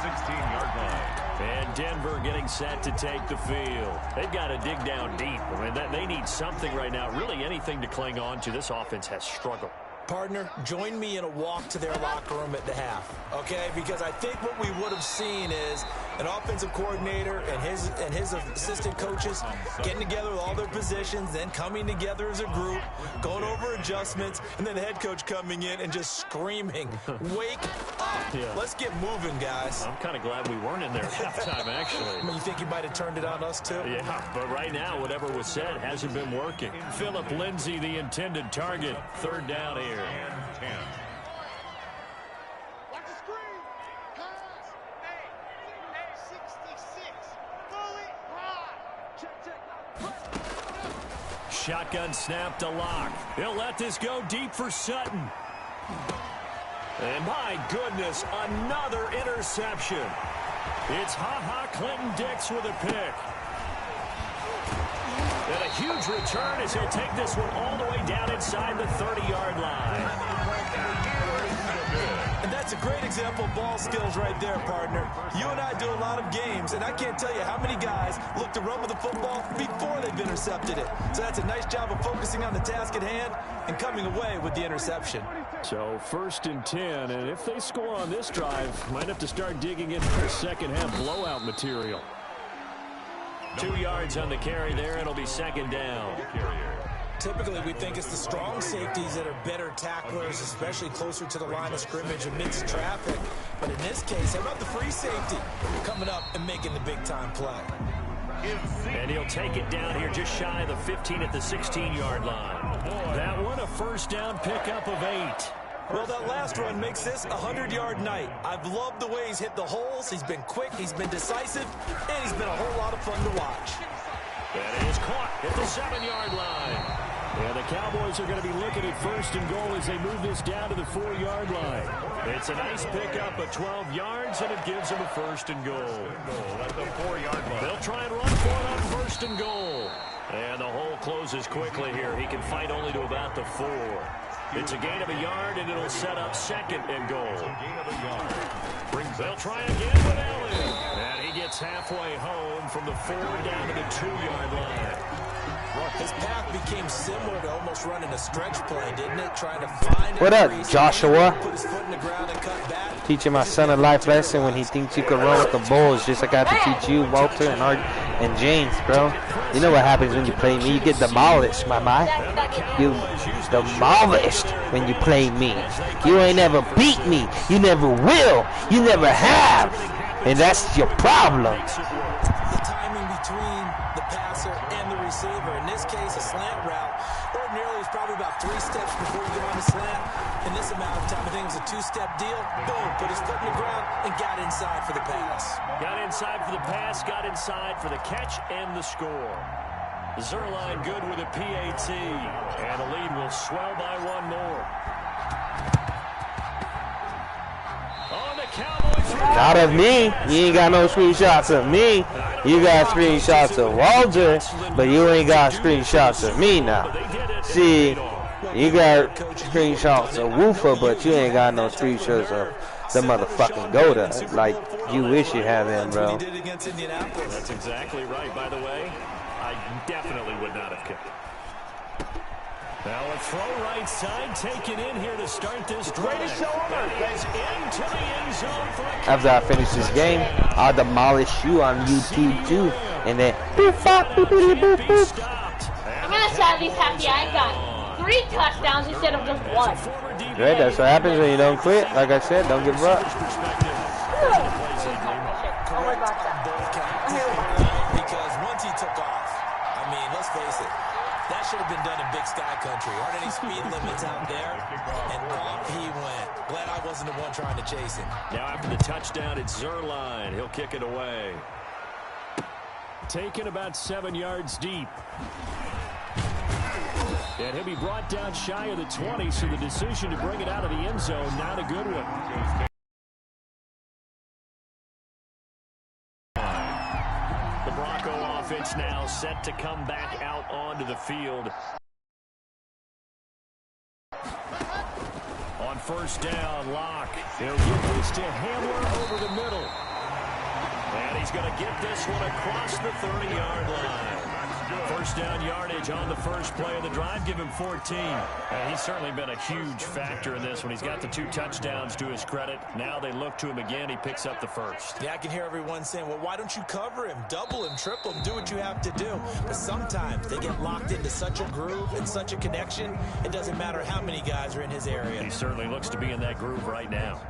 16-yard line. And Denver getting set to take the field. They've got to dig down deep. I mean, they need something right now, really anything to cling on to. This offense has struggled. Partner, join me in a walk to their locker room at the half, okay? Because I think what we would have seen is an offensive coordinator and his assistant coaches getting together with all their positions, then coming together as a group, going over adjustments, and then the head coach coming in and just screaming, wake up. Yeah. Let's get moving, guys. I'm kind of glad we weren't in there at halftime, actually. I mean, you think he might have turned it on us, too? Yeah, but right now, whatever was said hasn't been working. Phillip Lindsay, the intended target. 3rd down here. And 10. Watch the screen. Pass. 66. Fully high. Check. Shotgun snap to Locke. He'll let this go deep for Sutton. And my goodness, another interception. It's Ha-Ha Clinton-Dix with a pick. And a huge return as he'll take this one all the way down inside the 30-yard line. And that's That's a great example of ball skills right there, partner. You and I do a lot of games, and I can't tell you how many guys look to run with the football before they've intercepted it. So that's a nice job of focusing on the task at hand and coming away with the interception. So 1st and 10, and if they score on this drive, might have to start digging into the second half blowout material. 2 yards on the carry there. It'll be 2nd down. Typically, we think it's the strong safeties that are better tacklers, especially closer to the line of scrimmage amidst traffic. But in this case, how about the free safety coming up and making the big-time play? And he'll take it down here just shy of the 15 at the 16-yard line. That one a 1st down pickup of 8. Well, that last run makes this a 100-yard night. I've loved the way he's hit the holes. He's been quick, he's been decisive, and he's been a whole lot of fun to watch. That is caught at the 7-yard line. Yeah, the Cowboys are going to be looking at 1st and goal as they move this down to the 4-yard line. It's a nice pickup of 12 yards, and it gives them a 1st and goal. At the 4-yard line. They'll try and run for it on 1st and goal. And the hole closes quickly here. He can fight only to about the 4. It's a gain of a yard, and it'll set up 2nd and goal. They'll try again with Elliott. And he gets halfway home from the 4 down to the 2-yard line. His path became similar to almost running a stretch play, didn't it? Trying to find What up, Joshua? put his foot in the ground and cut back. Teaching my son a life lesson when he thinks you can run with the Bulls, just like I have to teach you, Walter and James, bro. You know what happens when you play me? You get demolished, my man. You demolished when you play me. You ain't never beat me. You never will. You never have. And that's your problem. The timing between the passer and the receiver. In this case, a slant route. Ordinarily, it's probably about 3 steps before you get on the slant. In this amount of time, I think it was a 2-step deal. Boom, put his foot in the ground and got inside for the pass. Got inside for the pass, got inside for the catch and the score. Zerline good with a PAT, and the lead will swell by 1 more. On the Cowboys. Not of me. You ain't got no screenshots of me. You got screenshots of Walter, but you ain't got screenshots of me now. See, you got screenshots of Woofer, but you ain't got no screenshots of the motherfucking Gota. Like, you wish you had them, bro. That's exactly right. By the way, I definitely would not have kicked it. Now a throw right side taken in here to start this drive. That is into the end zone for a After I finish this game, I'll demolish you on YouTube too. And then boop, bop, boop, boop, boop, boop. I'm gonna say at least happy I got 3 touchdowns instead of just 1. Right, that's what happens when you don't quit. Like I said, don't give up. Because once he took off, I mean, let's face it, that should have been done in Big Sky Country. Aren't any speed limits out there? And off he went. Glad I wasn't the one trying to chase him. Now after the touchdown, it's Zerline. He'll kick it away. Taken about 7 yards deep. And he'll be brought down shy of the 20, so the decision to bring it out of the end zone, not a good one. The Bronco offense now set to come back out onto the field. On 1st down, Locke. He'll give this to Hamler over the middle. And he's going to get this one across the 30-yard line. 1st down yardage on the first play of the drive. Give him 14. And he's certainly been a huge factor in this one. He's got the 2 touchdowns to his credit. Now they look to him again. He picks up the 1st. Yeah, I can hear everyone saying, well, why don't you cover him, double him, triple him, do what you have to do. But sometimes they get locked into such a groove and such a connection, it doesn't matter how many guys are in his area. He certainly looks to be in that groove right now.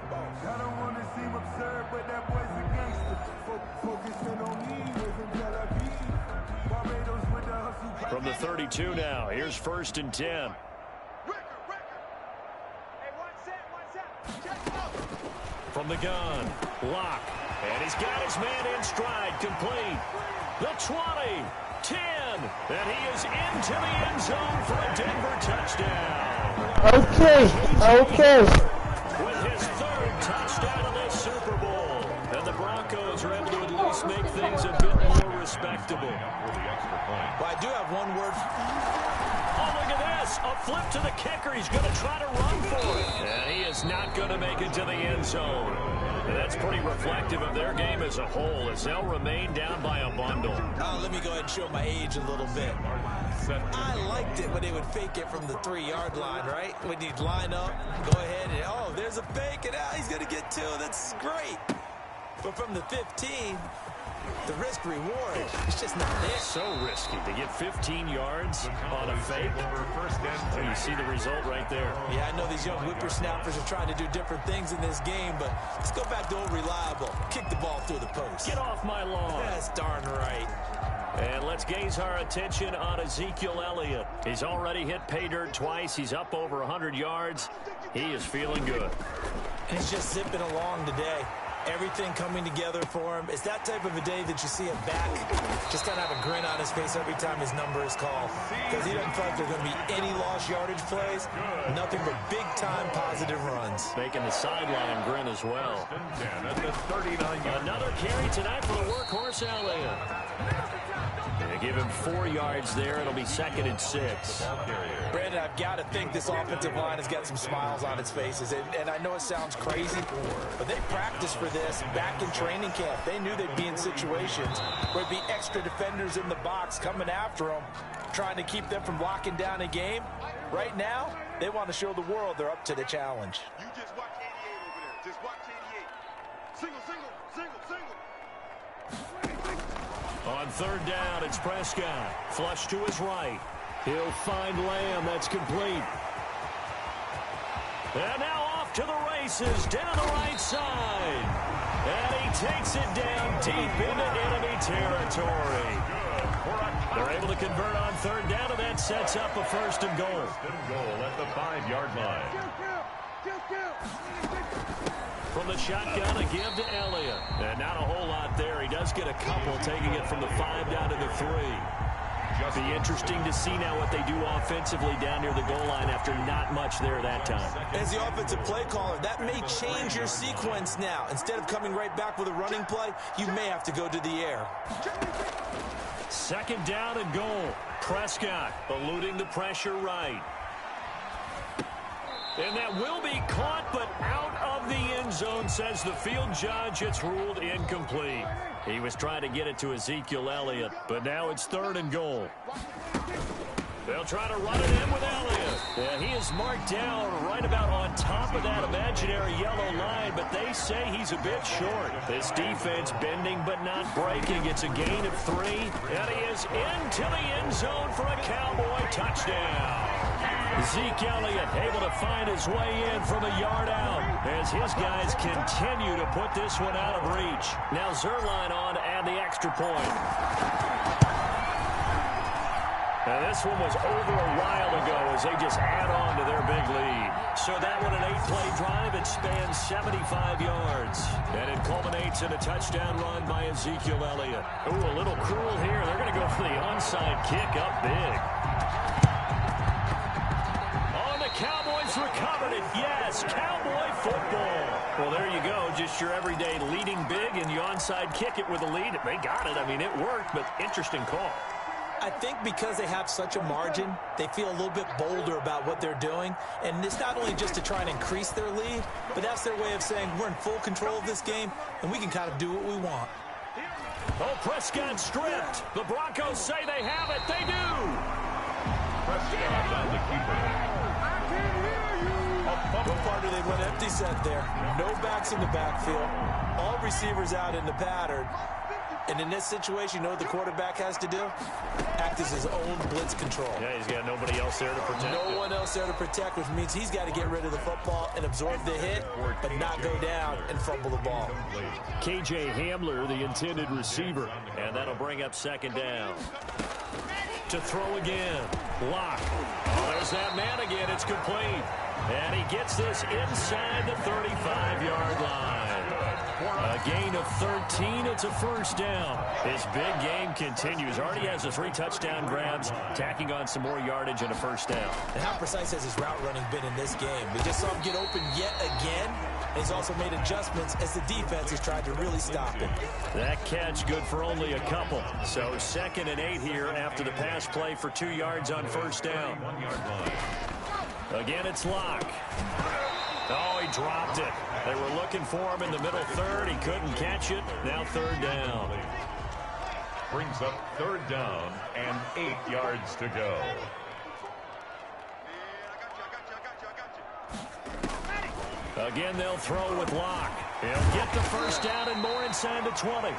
I don't want to seem absurd, but that boy's a gangster. Focusing on me, wasn't Tel Aviv. Barbados with the hustle. From the 32 now, here's 1st and 10. Record. Hey, one set. Check out. From the gun, Locke. And he's got his man in stride, complete. The 20, 10, and he is into the end zone for a Denver touchdown. Okay. With his 3rd touchdown of the Super Bowl. And the Broncos are able to at least just make things a bit more respectable. Well, I do have one word. Oh, look at this. A flip to the kicker. He's going to try to run for it. And he is not going to make it to the end zone. And that's pretty reflective of their game as a whole, as they'll remain down by a bundle. Let me go ahead and show my age a little bit. I liked it when they would fake it from the 3-yard line, right? When you'd line up, go ahead, and oh, there's a fake, and he's going to get 2. That's great. But from the 15, the risk reward, it's just not there. So risky to get 15 yards on a fake. And you see the result right there. Yeah, I know these young whippersnappers are trying to do different things in this game, but let's go back to old reliable. Kick the ball through the post. Get off my lawn. That's darn right. And let's gaze our attention on Ezekiel Elliott. He's already hit pay dirt twice. He's up over 100 yards. He is feeling good. And he's just zipping along today. Everything coming together for him. It's that type of a day that you see him back just kind of have a grin on his face every time his number is called. Because he doesn't feel like there's going to be any lost yardage plays. Nothing but big-time positive runs. Making the sideline grin as well. Another carry tonight for the workhorse Elliott. They give him 4 yards there. It'll be 2nd and 6. Brandon, I've got to think this offensive line has got some smiles on its faces. And I know it sounds crazy, but they practiced for this back in training camp. They knew they'd be in situations where there'd be extra defenders in the box coming after them, trying to keep them from locking down a game. Right now, they want to show the world they're up to the challenge. You just watch 88 over there. Just watch 88. Single, single, single, single. On 3rd down, it's Prescott. Flush to his right. He'll find Lamb. That's complete. And now off to the races, down the right side. And he takes it down deep into enemy territory. They're able to convert on 3rd down, and that sets up a 1st and goal. 1st and goal at the 5-yard line. From the shotgun, a give to Elliott. And not a whole lot there. He does get a couple, taking it from the 5 down to the 3. Be interesting to see now what they do offensively down near the goal line after not much there that time. As the offensive play caller, that may change your sequence now. Instead of coming right back with a running play, you may have to go to the air. 2nd down and goal. Prescott eluding the pressure right. And that will be caught, but out of the end zone, says the field judge. It's ruled incomplete. He was trying to get it to Ezekiel Elliott, but now it's 3rd and goal. They'll try to run it in with Elliott. Yeah, he is marked down right about on top of that imaginary yellow line, but they say he's a bit short. This defense bending but not breaking. It's a gain of 3, and he is into the end zone for a Cowboy touchdown. Zeke Elliott able to find his way in from a yard out as his guys continue to put this one out of reach. Now Zerline on to add the extra point. Now this one was over a while ago as they just add on to their big lead. So that one an 8-play drive. It spans 75 yards. And it culminates in a touchdown run by Ezekiel Elliott. Ooh, a little cruel here. They're going to go for the onside kick up big. Cowboys recovered it. Yes, Cowboy football. Well, there you go. Just your everyday leading big, and you onside kick it with a lead. They got it. I mean, it worked, but interesting call. I think because they have such a margin, they feel a little bit bolder about what they're doing. And it's not only just to try and increase their lead, but that's their way of saying we're in full control of this game, and we can kind of do what we want. Oh, Prescott stripped. The Broncos say they have it. They do. Prescott on the keeper. No partner, they went empty set there. No backs in the backfield. All receivers out in the pattern. And in this situation, you know what the quarterback has to do? Act as his own blitz control. Yeah, he's got nobody else there to protect. No one else there to protect, which means he's got to get rid of the football and absorb the hit, but not go down and fumble the ball. KJ Hamler, the intended receiver. And that'll bring up 2nd down. To throw again. Lock. Oh, there's that man again. It's complete. And he gets this inside the 35-yard line. A gain of 13. It's a first down. His big game continues. Already has the 3 touchdown grabs, tacking on some more yardage and a first down. And how precise has his route running been in this game? We just saw him get open yet again. He's also made adjustments as the defense has tried to really stop him. That catch good for only a couple. So 2nd and 8 here after the pass play for 2 yards on first down. Again, it's Locke. Oh, he dropped it. They were looking for him in the middle third. He couldn't catch it. Now 3rd down. Brings up 3rd down and 8 yards to go. Again, they'll throw with Locke. He'll get the first down and more inside the 20.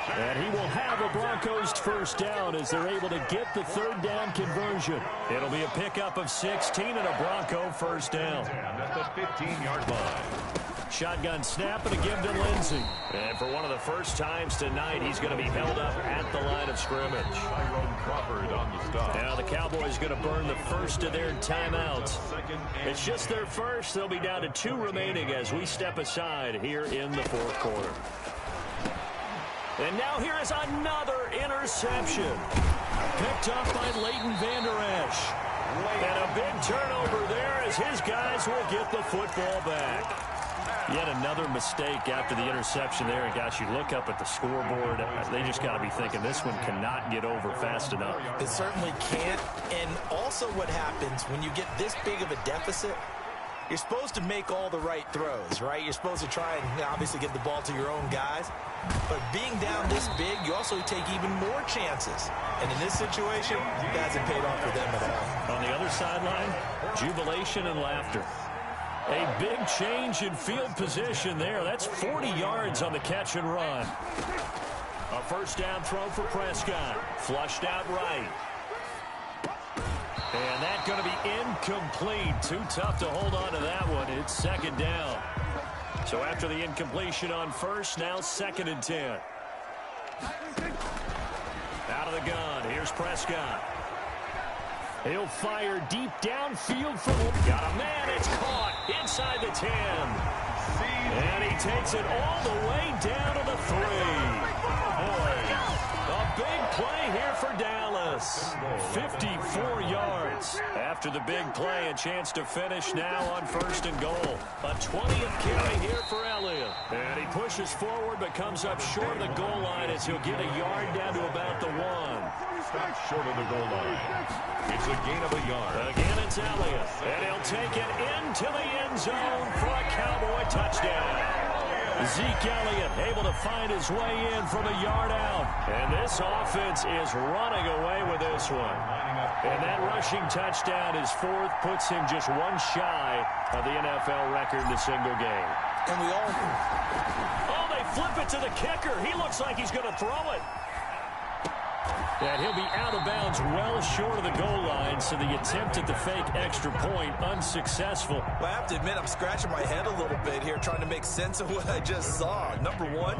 And he will have a Broncos first down as they're able to get the 3rd down conversion. It'll be a pickup of 16 and a Bronco first down. And at the 15-yard line. Shotgun snap and a give to Lindsey. And for one of the first times tonight, he's going to be held up at the line of scrimmage. Tyrone Crawford on the stop. Now the Cowboys going to burn the first of their timeouts. It's just their first. They'll be down to 2 remaining as we step aside here in the 4th quarter. And now here is another interception. Picked up by Leighton Vander Esch. And a big turnover there as his guys will get the football back. Yet another mistake after the interception there. And gosh, you look up at the scoreboard, they just got to be thinking this one cannot get over fast enough. It certainly can't. And also what happens when you get this big of a deficit, you're supposed to make all the right throws, right? You're supposed to try and obviously get the ball to your own guys. But being down this big, you also take even more chances. And in this situation, it hasn't paid off for them at all. On the other sideline, jubilation and laughter. A big change in field position there. That's 40 yards on the catch and run. A first down throw for Prescott. Flushed out right. And that's going to be incomplete. Too tough to hold on to that one. It's 2nd down. So after the incompletion on first, now 2nd and 10. Out of the gun. Here's Prescott. He'll fire deep downfield from him. Got a man. It's caught inside the 10. And he takes it all the way down to the 3. A big play here for Dallas. 54 yards. After the big play, a chance to finish now on 1st and goal. A 20th carry here for Elliott. And he pushes forward but comes up short of the goal line as he'll get a yard down to about the 1. Stop short of the goal line. It's a gain of a yard. Again, it's Elliott. And he'll take it into the end zone for a Cowboy touchdown. Zeke Elliott able to find his way in from a yard out. And this offense is running away with this one. And that rushing touchdown, his 4th, puts him just 1 shy of the NFL record in a single game. And we all... Oh, they flip it to the kicker. He looks like he's going to throw it. And he'll be out of bounds well short of the goal line, so the attempt at the fake extra point unsuccessful. Well, I have to admit, I'm scratching my head a little bit here trying to make sense of what I just saw. Number 1,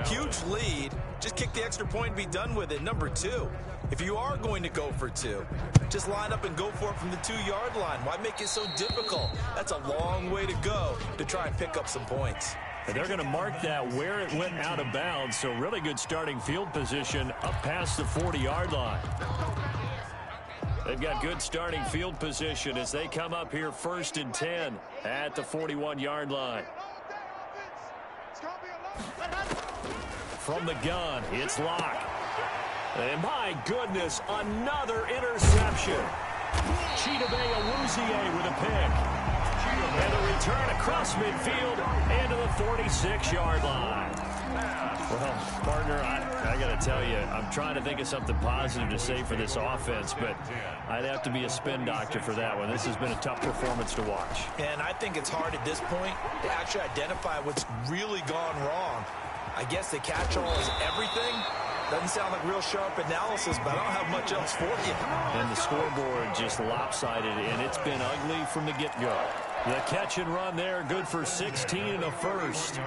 huge lead. Just kick the extra point and be done with it. Number 2, if you are going to go for 2, just line up and go for it from the 2-yard line. Why make it so difficult? That's a long way to go to try and pick up some points. And they're going to mark that where it went out of bounds, so really good starting field position up past the 40-yard line. They've got good starting field position as they come up here 1st and 10 at the 41-yard line. From the gun, it's Locke. And my goodness, another interception. Chidobe Awuzie with a pick. And the return across midfield and to the 46-yard line. Well, partner, I got to tell you, I'm trying to think of something positive to say for this offense, but I'd have to be a spin doctor for that one. This has been a tough performance to watch. And I think it's hard at this point to actually identify what's really gone wrong. I guess the catch-all is everything. Doesn't sound like real sharp analysis, but I don't have much else for you. And the scoreboard just lopsided, and it's been ugly from the get-go. The catch and run there, good for 16 and a first.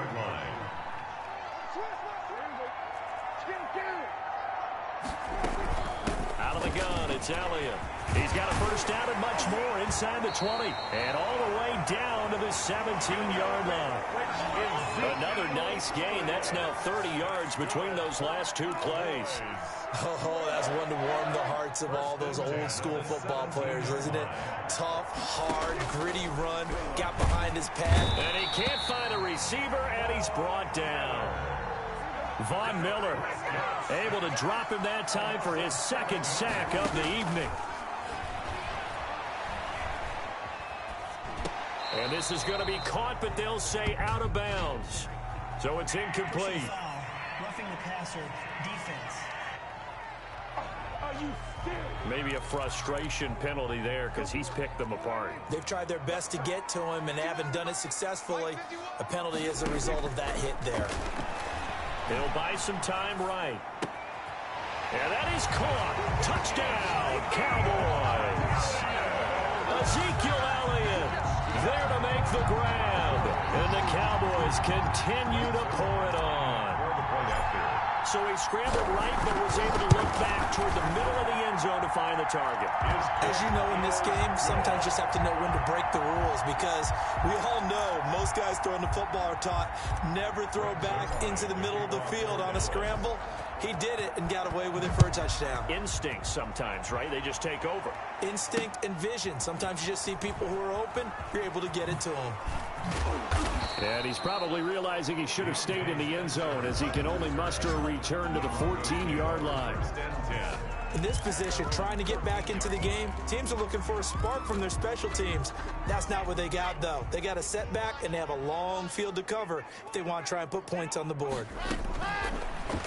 Out of the gun, It's Elliott. He's got a first down and much more inside the 20. And all the way down to the 17-yard line. Another nice gain. That's now 30 yards between those last two plays. Oh, that's one to warm the hearts of all those old-school football players, isn't it? Tough, hard, gritty run. Got behind his pad. And he can't find a receiver, and he's brought down. Von Miller able to drop him that time for his second sack of the evening. And this is going to be caught, but they'll say out of bounds. So it's incomplete. Roughing the passer, defense. Maybe a frustration penalty there because he's picked them apart. They've tried their best to get to him and haven't done it successfully. A penalty is a result of that hit there. He'll buy some time right. And that is caught. Touchdown, Cowboys. Ezekiel Elliott there to make the grab. And the Cowboys continue to pour it on. So he scrambled right, but was able to look back toward the middle of the end zone to find the target. As you know, in this game, sometimes you just have to know when to break the rules, because we all know most guys throwing the football are taught never throw back into the middle of the field on a scramble. He did it and got away with it for a touchdown. Instinct sometimes, right? They just take over. Instinct and vision. Sometimes you just see people who are open, you're able to get it to them. And he's probably realizing he should have stayed in the end zone as he can only muster a return to the 14-yard line. In this position, trying to get back into the game, teams are looking for a spark from their special teams. That's not what they got, though. They got a setback, and they have a long field to cover if they want to try and put points on the board.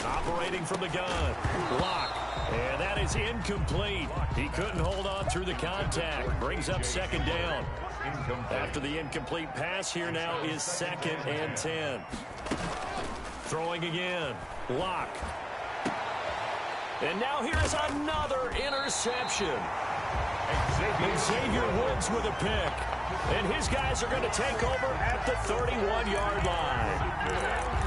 Operating from the gun. Block. And that is incomplete. He couldn't hold on through the contact. Brings up second down. After the incomplete pass, here now is 2nd and 10. Throwing again. Lock. And now here's another interception. Xavier Woods with a pick. And his guys are going to take over at the 31-yard line.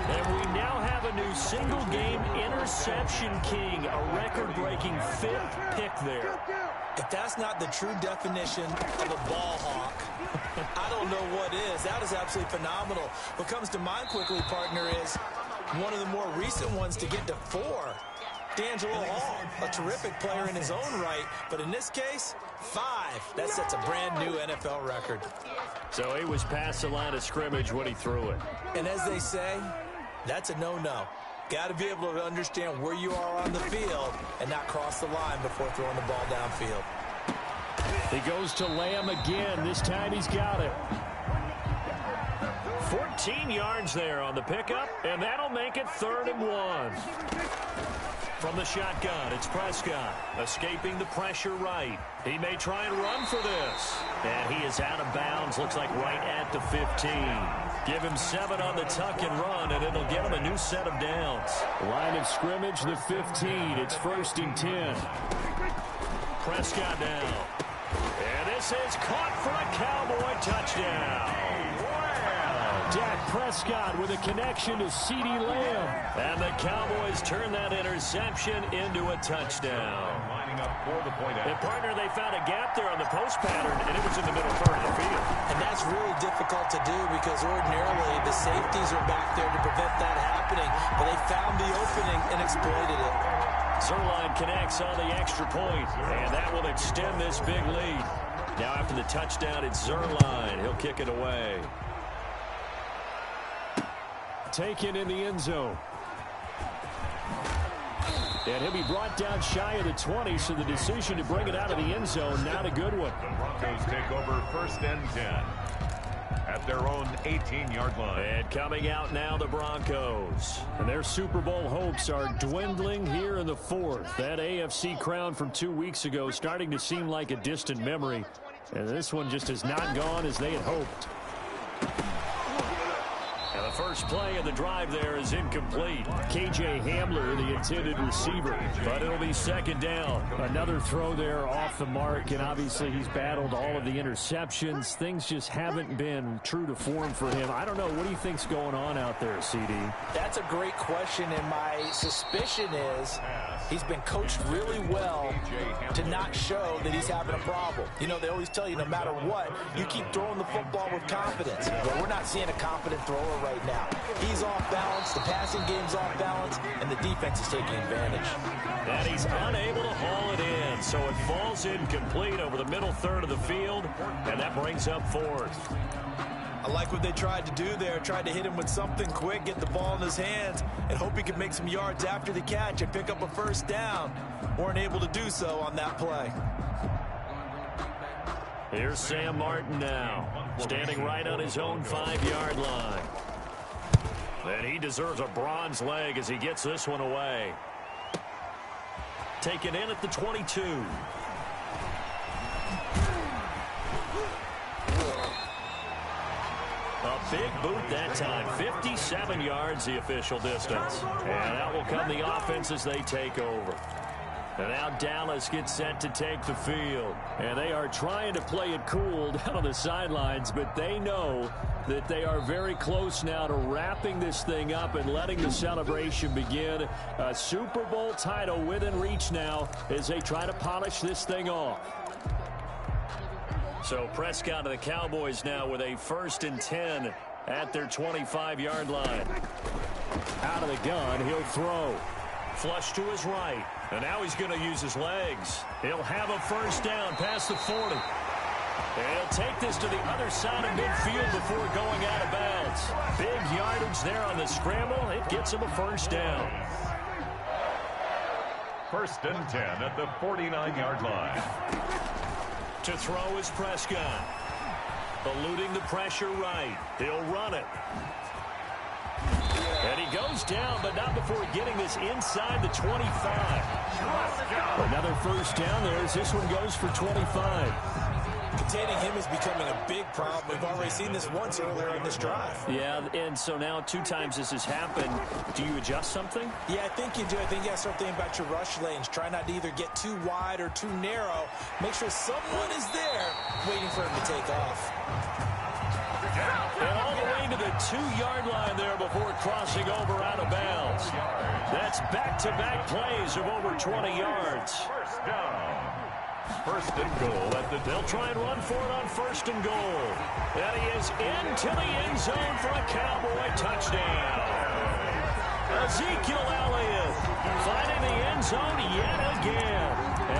And we now have a new single-game interception king, a record-breaking 5th pick there. If that's not the true definition of a ball hawk, I don't know what is. That is absolutely phenomenal. What comes to mind quickly, partner, is one of the more recent ones to get to 4. D'Angelo Hall, a terrific player in his own right, but in this case, 5. That sets a brand new NFL record. So he was past the line of scrimmage when he threw it. And as they say, that's a no-no. Got to be able to understand where you are on the field and not cross the line before throwing the ball downfield. He goes to Lamb again. This time he's got it. 14 yards there on the pickup, and that'll make it 3rd and 1. From the shotgun, it's Prescott, escaping the pressure right. He may try and run for this. And he is out of bounds, looks like right at the 15. Give him 7 on the tuck and run, and it'll get him a new set of downs. Line of scrimmage, the 15. It's 1st and 10. Prescott now. And this is caught for a Cowboy touchdown. Dak Prescott with a connection to CeeDee Lamb. And the Cowboys turn that interception into a touchdown. Lining up for the point. And partner, they found a gap there on the post pattern, and it was in the middle third of the field. And that's really difficult to do because ordinarily the safeties are back there to prevent that happening. But they found the opening and exploited it. Zuerlein connects on the extra point, and that will extend this big lead. Now after the touchdown, it's Zuerlein. He'll kick it away. Taken in the end zone. And he'll be brought down shy of the 20, so the decision to bring it out of the end zone, not a good one. The Broncos take over 1st and 10 at their own 18-yard line. And coming out now, the Broncos. And their Super Bowl hopes are dwindling here in the 4th. That AFC crown from 2 weeks ago starting to seem like a distant memory. And this one just has not gone as they had hoped. And the first play of the drive there is incomplete. K.J. Hamler, the intended receiver, but it'll be second down. Another throw there off the mark, and obviously he's battled all of the interceptions. Things just haven't been true to form for him. I don't know. What do you think's going on out there, CD? That's a great question, and my suspicion is he's been coached really well to not show that he's having a problem. You know, they always tell you no matter what, you keep throwing the football with confidence. Well, we're not seeing a confident thrower right now. He's off balance, the passing game's off balance, and the defense is taking advantage. And he's unable to haul it in, so it falls incomplete over the middle third of the field, and that brings up fourth. I like what they tried to do there, tried to hit him with something quick, get the ball in his hands, and hope he could make some yards after the catch and pick up a first down. Weren't able to do so on that play. Here's Sam Martin now, standing right on his own 5-yard line. And he deserves a bronze leg as he gets this one away. Taken in at the 22. A big boot that time. 57 yards the official distance. And that will come the offense as they take over. And now Dallas gets set to take the field. And they are trying to play it cool down on the sidelines, but they know that they are very close now to wrapping this thing up and letting the celebration begin. A Super Bowl title within reach now as they try to polish this thing off. So Prescott and the Cowboys now with a 1st and 10 at their 25-yard line. Out of the gun, he'll throw. Flush to his right. And now he's going to use his legs. He'll have a first down past the 40. And he'll take this to the other side of midfield before going out of bounds. Big yardage there on the scramble. It gets him a first down. 1st and 10 at the 49-yard line. To throw is Prescott. Eluding the pressure right. He'll run it. And he goes down, but not before getting this inside the 25. Another first down there as this one goes for 25. Containing him is becoming a big problem. We've already seen this once earlier in this drive. Yeah, and so now 2 times this has happened. Do you adjust something? Yeah, I think you do. I think you got to start thinking about your rush lanes. Try not to either get too wide or too narrow. Make sure someone is there waiting for him to take off. And all the way to the 2-yard line there before crossing over out of bounds. That's back-to-back plays of over 20 yards. First down. 1st and goal at the... They'll try and run for it on 1st and goal. And he is into the end zone for a Cowboy touchdown. Ezekiel Elliott finding the end zone yet again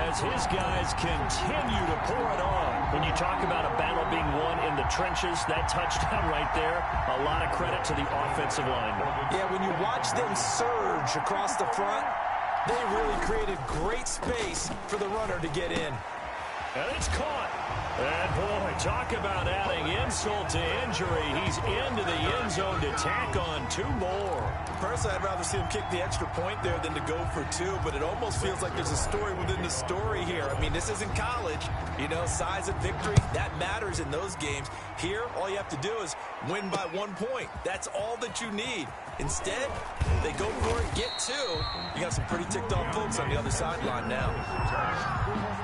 as his guys continue to pour it on. When you talk about a battle being won in the trenches, that touchdown right there, a lot of credit to the offensive linemen. Yeah, when you watch them surge across the front, they really created great space for the runner to get in. And it's caught. And boy, talk about adding insult to injury. He's into the end zone to tack on 2 more. Personally, I'd rather see him kick the extra point there than to go for 2, but it almost feels like there's a story within the story here. I mean, this isn't college. You know, size of victory, that matters in those games. Here, all you have to do is win by 1 point. That's all that you need. Instead, they go for it, get 2. You got some pretty ticked off folks on the other sideline now.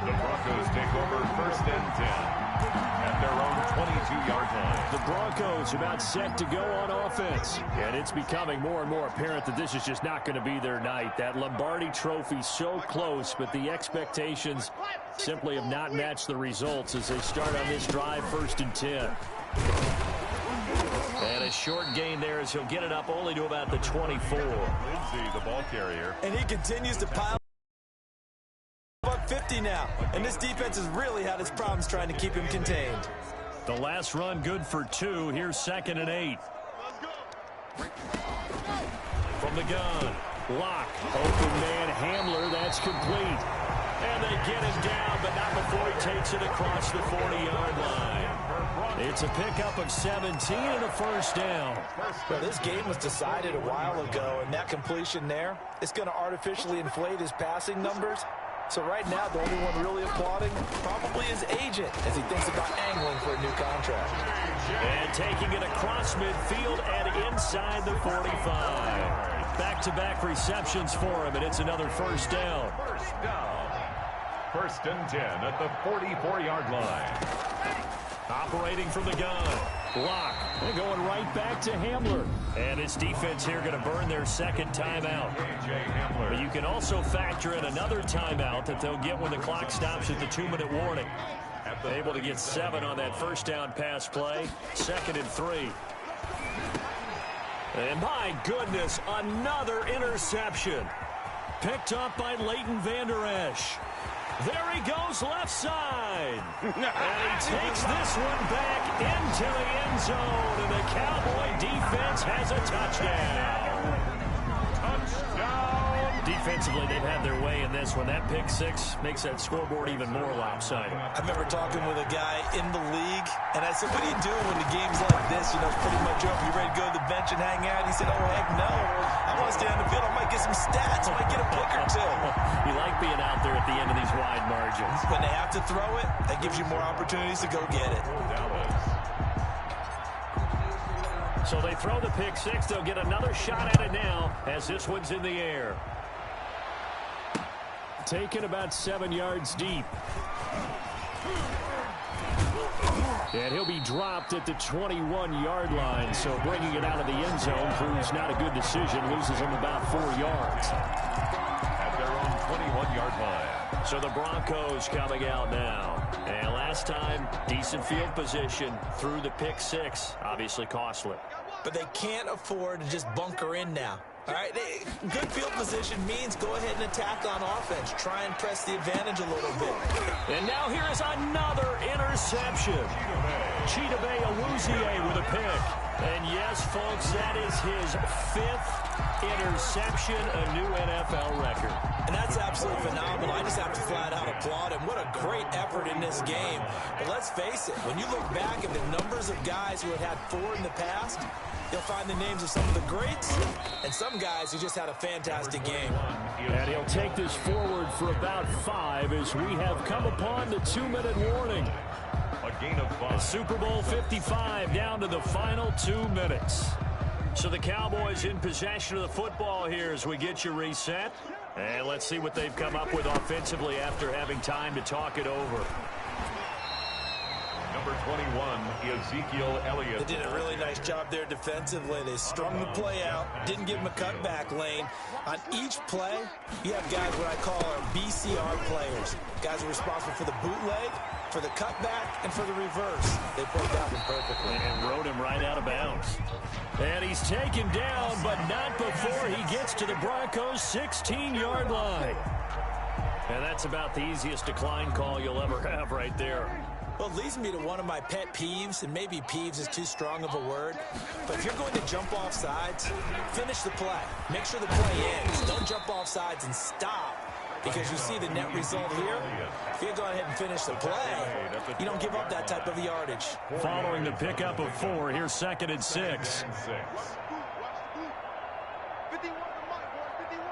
The Broncos take over 1st and 10 at their own 22-yard line. The Broncos about set to go on offense. And it's becoming more and more apparent that this is just not going to be their night. That Lombardi trophy so close, but the expectations simply have not matched the results as they start on this drive 1st and 10. And a short gain there as he'll get it up only to about the 24. Lindsey, the ball carrier. And he continues to pile up 50 now. And this defense has really had its problems trying to keep him contained. The last run good for 2. Here's 2nd and 8. From the gun. Lock. Open man Hamler. That's complete. And they get him down, but not before he takes it across the 40-yard line. It's a pickup of 17 and a first down. Well, this game was decided a while ago, and that completion there is going to artificially inflate his passing numbers. So right now, the only one really applauding probably his agent as he thinks about angling for a new contract. And taking it across midfield and inside the 45. Back-to-back receptions for him, and it's another first down. First down. First and 10 at the 44-yard line. Operating from the gun. Block. And going right back to Hamler. And his defense here going to burn their second timeout. But you can also factor in another timeout that they'll get when the clock stops at the 2-minute warning. Able to get 7 on that first down pass play. 2nd and 3. And my goodness, another interception. Picked up by Leighton Vander Esch. There he goes left side. And he takes this one back into the end zone. And the Cowboy defense has a touchdown. Touchdown. Defensively, they've had their way in this one. That pick six makes that scoreboard even more lopsided. I remember talking with a guy in the league, and I said, what do you do when the game's like this? You know, it's pretty much over. You ready to go to the bench and hang out? He said, oh, heck no. I want to stay on the field. I might get some stats. I might get a pick or two. You like being out there at the end of these wide margins. When they have to throw it, that gives you more opportunities to go get it. So they throw the pick six. They'll get another shot at it now as this one's in the air. Taken about 7 yards deep. And he'll be dropped at the 21-yard line. So bringing it out of the end zone proves not a good decision. Loses him about 4 yards. At their own 21-yard line. So the Broncos coming out now. And last time, decent field position through the pick six. Obviously costly. But they can't afford to just bunker in now. All right, good field position means go ahead and attack on offense. Try and press the advantage a little bit. And now here is another interception. Chidobe Awuzie with a pick. And yes, folks, that is his 5th interception, a new NFL record. And that's absolutely phenomenal. I just have to flat out applaud him. What a great effort in this game. But let's face it, when you look back at the numbers of guys who had 4 in the past, you'll find the names of some of the greats and some guys who just had a fantastic game. And he'll take this forward for about 5 as we have come upon the 2-minute warning. A gain of 5. Super Bowl 55 down to the final 2 minutes. So the Cowboys in possession of the football here as we get you reset. And let's see what they've come up with offensively after having time to talk it over. Number 21, Ezekiel Elliott. They did a really nice job there defensively. They strung the play out, didn't give him a cutback lane. On each play, you have guys what I call our BCR players. Guys are responsible for the bootleg, for the cutback, and for the reverse. They played that one perfectly. And rode him right out of bounds. And he's taken down, but not before he gets to the Broncos' 16-yard line. And that's about the easiest decline call you'll ever have right there. Well, it leads me to one of my pet peeves, and maybe peeves is too strong of a word, but if you're going to jump off sides, finish the play. Make sure the play ends. Don't jump off sides and stop, because you see the net result here. If you go ahead and finish the play, you don't give up that type of yardage. Following the pickup of 4, here's 2nd and 6. 51 to Mike, boys, 51.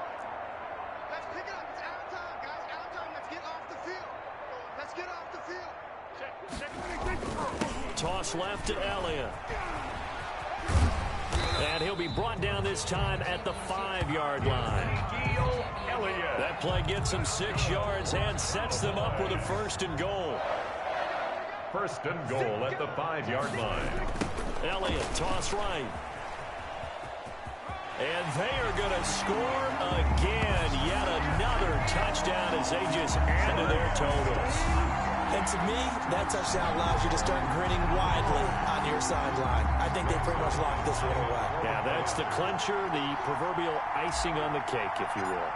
Let's pick it up. It's out of time, guys. Out of time. Let's get off the field. Let's get off the field. Toss left to Elliott. And he'll be brought down this time at the 5-yard line. That play gets him 6 yards and sets them up with a 1st and goal. 1st and goal at the 5-yard line. Elliott, toss right. And they are going to score again. Yet another touchdown as they just add to their totals. And to me, that touchdown allows you to start grinning widely on your sideline. I think they pretty much locked this one away. Yeah, that's the clincher, the proverbial icing on the cake, if you will.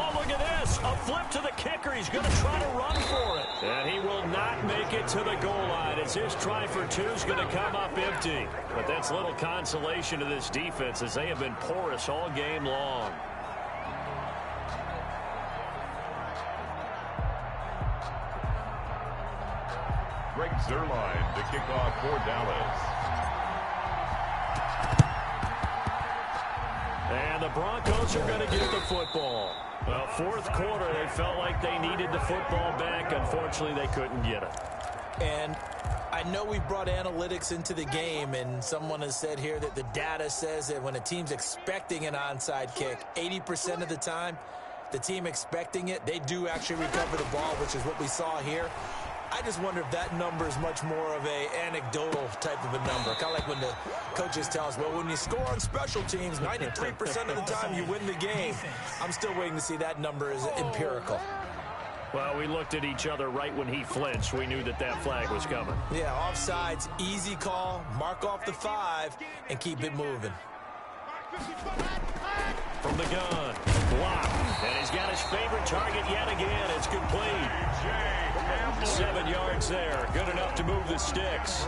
Oh, look at this. A flip to the kicker. He's going to try to run for it. And he will not make it to the goal line as his try for 2 is going to come up empty. But that's little consolation to this defense as they have been porous all game long. Greg Zerline to kick off for Dallas. And the Broncos are going to get the football. Well, fourth quarter, they felt like they needed the football back. Unfortunately, they couldn't get it. And I know we've brought analytics into the game, and someone has said here that the data says that when a team's expecting an onside kick, 80% of the time, the team expecting it, they do actually recover the ball, which is what we saw here. I just wonder if that number is much more of a anecdotal type of a number. Kind of like when the coaches tell us, well, when you score on special teams, 93% of the time you win the game. I'm still waiting to see that number is empirical. Well, we looked at each other right when he flinched. We knew that that flag was coming. Yeah, offsides, easy call, mark off the 5, and keep it moving. From the gun, block, and he's got his favorite target yet again. It's complete. 7 yards there, good enough to move the sticks.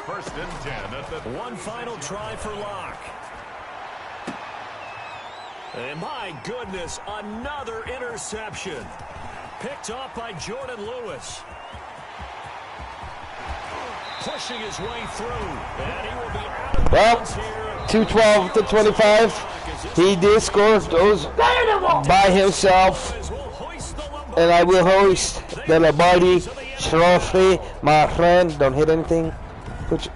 First and 10 at the one final try for Locke. And my goodness, another interception. Picked off by Jordan Lewis. Pushing his way through. And he will be out of bounds here. 212 to 25. He did score those by himself. And I will hoist the Lombardi Trophy, my friend. Don't hit anything. Put your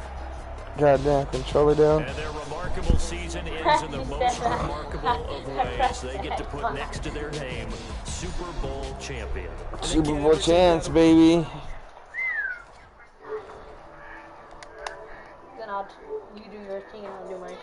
goddamn controller down. And their remarkable season ends in the most remarkable of ways. They get to put next to their name, Super Bowl champion. Super Bowl chance, baby. Then you do your thing and I'll do mine.